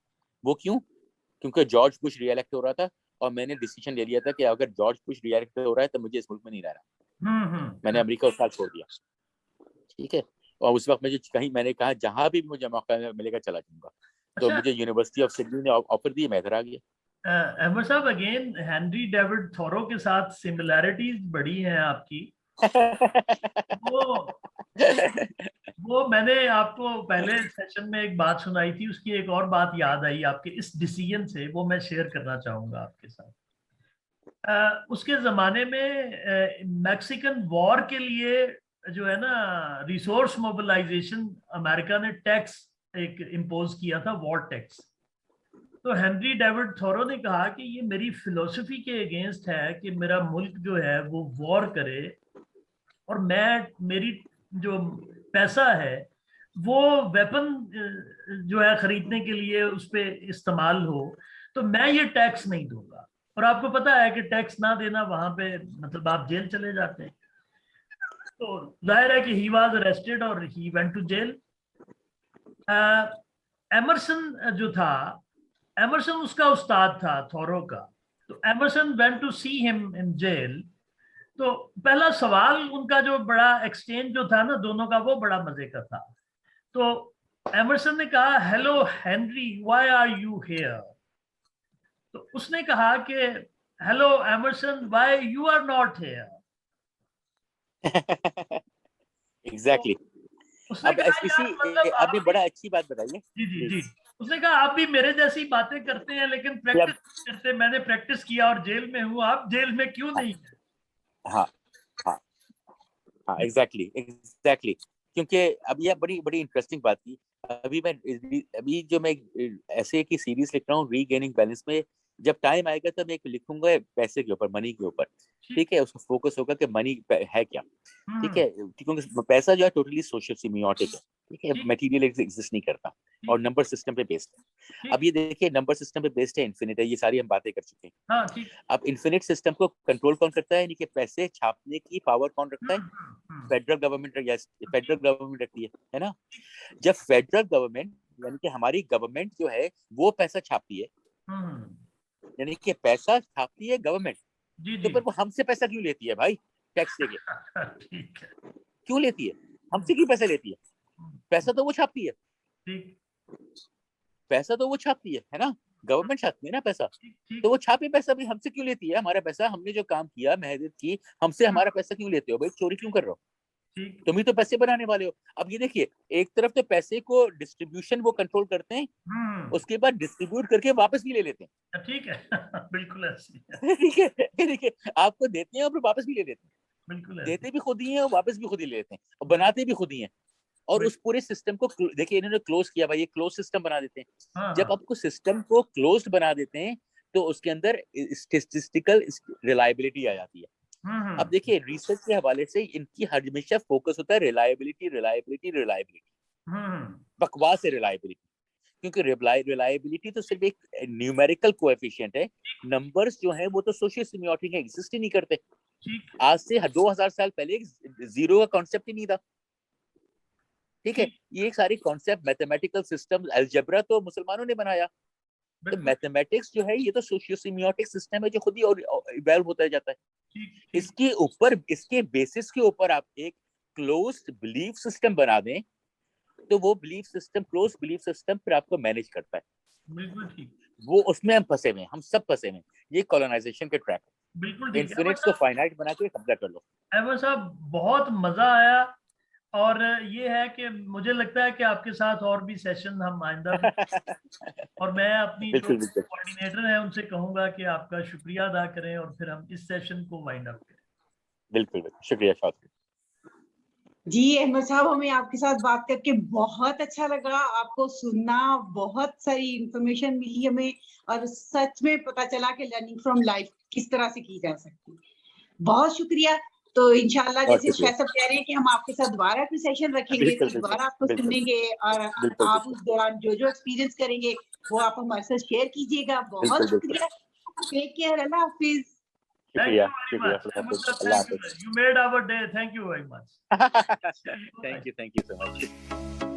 वो क्यों? क्योंकि जॉर्ज बुश रीइलेक्ट हो रहा था और मैंने डिसीजन ले लिया था कि अगर जॉर्ज बुश रीइलेक्ट हो रहा है तो मुझे इस मुल्क में नहीं रहना। मैंने अमेरिका उस साल छोड़ दिया, ठीक है। और उस वक्त मुझे कहीं, मैंने कहा जहां भी मुझे मौका मिलेगा चला जाऊंगा। तो अच्छा मुझे यूनिवर्सिटी ऑफ सिडनी ने ऑफर दी, मैं इधर आ गया। अहमद साहब, अगेन हेनरी डेविड थोरो के साथ सिमिलैरिटीज बड़ी हैं आपकी। वो वो मैंने आपको पहले सेशन में एक बात सुनाई थी, उसकी एक और बात याद आई आपके इस डिसीजन से, वो मैं शेयर करना चाहूंगा आपके साथ। उसके जमाने में मैक्सिकन वॉर के लिए जो है ना रिसोर्स मोबिलाइजेशन, अमेरिका ने टैक्स एक इम्पोज किया था, वॉर टैक्स। तो हेनरी डेविड थोरो ने कहा कि ये मेरी फिलोसफी के अगेंस्ट है कि मेरा मुल्क जो है वो वॉर करे और मैं, मेरी जो पैसा है वो वेपन जो है खरीदने के लिए उस पर इस्तेमाल हो, तो मैं ये टैक्स नहीं दूंगा। और आपको पता है कि टैक्स ना देना वहां पे मतलब आप जेल चले जाते हैं। तो जाहिर है कि ही वाज अरेस्टेड और he went to jail. Emerson जो था, एमरसन उसका उस्ताद था थोरो का। तो Emerson went to see him in jail. तो पहला सवाल उनका जो बड़ा एक्सचेंज जो था ना दोनों का, वो बड़ा मजे का था। तो एमरसन ने कहा, hello Henry, why are you here? तो उसने कहा कि hello Emerson, why you are not here? तो एग्जैक्टली। उसने अब कहा यार मतलब आपने आप भी, बड़ा अच्छी बात बताई है। जी जी प्लीज। जी, उसने कहा आप भी मेरे जैसी बातें करते हैं लेकिन प्रैक्टिस करते। मैंने प्रैक्टिस किया और जेल में हूँ, आप जेल में क्यों नहीं है? हाँ हाँ हाँ, एग्जैक्टली एग्जैक्टली। क्योंकि अब यह बड़ी बड़ी इंटरेस्टिंग बात की। अभी जो मैं ऐसे की सीरीज लिख रहा हूँ रीगेनिंग बैलेंस में, जब टाइम आएगा तो मैं एक लिखूंगा पैसे के ऊपर, मनी के ऊपर। ठीक। ठीक है, उसको फोकस होगा कि मनी है क्या। ठीक हम्म। है, क्योंकि पैसा जो है टोटली सोशल सिम्बियोटिक है। ठीक है, ठीक मटेरियल एग्जिस्ट नहीं करता और ठीक नंबर सिस्टम पे बेस्ड है। ठीक। अब ये देखिए, नंबर सिस्टम पे बेस्ड है, इन्फिनिट है, ये सारी हम बातें कर चुके हैं। हाँ ठीक। अब इन्फिनिट सिस्टम को कंट्रोल कौन करता है, यानी कि पैसे छापने की पावर कौन रखता है? फेडरल गवर्नमेंट, फेडरल गवर्नमेंट रखती है ना। जब फेडरल गवर्नमेंट, यानी कि हमारी गवर्नमेंट जो है वो पैसा छापती है, हम्म। यानी कि पैसा छापती है गवर्नमेंट, जी तो जी। फिर वो हमसे पैसा क्यों लेती है भाई? टैक्स देके ठीक है। क्यों लेती है? हमसे क्यों पैसा लेती है? पैसा तो वो छापती है, ठीक पैसा तो वो छापती है ना, गवर्नमेंट छापती है ना पैसा। ठीक ठीक। तो वो छापे पैसा भी हमसे क्यों लेती है? हमारा पैसा, हमने जो काम किया, मेहनत की, हमसे हमारा पैसा क्यों लेते हो भाई? चोरी क्यों कर रहे हो? ठीक। तुम ही तो पैसे बनाने वाले हो। अब ये देखिए, एक तरफ तो पैसे को डिस्ट्रीब्यूशन वो कंट्रोल करते हैं, हम्म। उसके बाद डिस्ट्रीब्यूट करके वापस भी ले लेते ठीक है। बिल्कुल ऐसी है। हैं। ठीक है, ठीक है, आपको देते हैं और फिर वापस भी ले लेते हैं। बिल्कुल ऐसी। देते भी खुद ही हैं और वापस भी खुद ही ले लेते हैं और बनाते भी खुद ही हैं। और उस पूरे सिस्टम को देखिए इन्होंने क्लोज किया भाई, ये क्लोज सिस्टम बना देते हैं। हाँ जब हाँ। आपको सिस्टम को क्लोज्ड बना देते हैं तो उसके अंदर स्टेटिस्टिकल रिलायबिलिटी आ जाती है। अब हम्म देखिए, रिसर्च के हवाले से इनकी हमेशा फोकस होता है रिलायबिलिटी रिलायबिलिटी रिलायबिलिटी, हम्म। बकवास है रिलायबिलिटी। क्योंकि रिलायबिलिटी तो सिर्फ एक न्यूमेरिकल कोएफिशिएंट है, नंबर्स जो है वो तो सोशियो सिमियोटिक है, एग्जिस्ट ही नहीं करते। ठीक आज से 2000 साल पहले जीरो का कॉन्सेप्ट ही नहीं था। ठीक है, ठीक। ये सारी कॉन्सेप्ट, मैथमेटिकल सिस्टम, अलजेब्रा तो मुसलमानों ने बनाया। तो बिल्कुल। मैथमेटिक्स जो है ये तो सोशियो सिमियोटिक सिस्टम है जो खुद ही इवॉल्व होता जाता है। ठीक ठीक। इसके ऊपर, इसके बेसिस के ऊपर आप एक क्लोज्ड बिलीफ सिस्टम बना दें तो वो belief system, close belief system फिर आपको मैनेज करता है। बिल्कुल ठीक। वो उसमें हम फंसे हुए हैं, हम सब फंसे हुए हैं। ये कॉलोनाइजेशन के ट्रैक बिल्कुल है, ठीक है इन्फिनिट्स को फाइनाइट बना के कब्जा कर लो। अहमद साहब, बहुत मजा आया। और ये है कि मुझे लगता है कि आपके साथ और भी सेशन हम आइंदा भी, और मैं अपनी जो बिल्कुल बिल्कुल कोऑर्डिनेटर है उनसे कहूंगा कि आपका शुक्रिया अदा करें और फिर हम इस सेशन को वाइंड अप करें। बिल्कुल बिल्कुल, शुक्रिया शाह। जी अहमद साहब, हमें आपके साथ बात करके बहुत अच्छा लगा, आपको सुनना, बहुत सारी इंफॉर्मेशन मिली हमें, और सच में पता चला कि लर्निंग फ्रॉम लाइफ किस तरह से की जा सकती है। बहुत शुक्रिया। तो इंशाल्लाह जैसे फैसल कह रहे हैं कि हम आपके साथ दोबारा कोई सेशन रखेंगे, तो दोबारा आपको सुनेंगे, और आप उस दौरान जो जो एक्सपीरियंस करेंगे वो आप हमारे साथ शेयर कीजिएगा। बहुत शुक्रिया। टेक केयर, अल्लाह हाफिज। Thank you very much. Thank you. You made our day. Thank you very much. Thank you so much.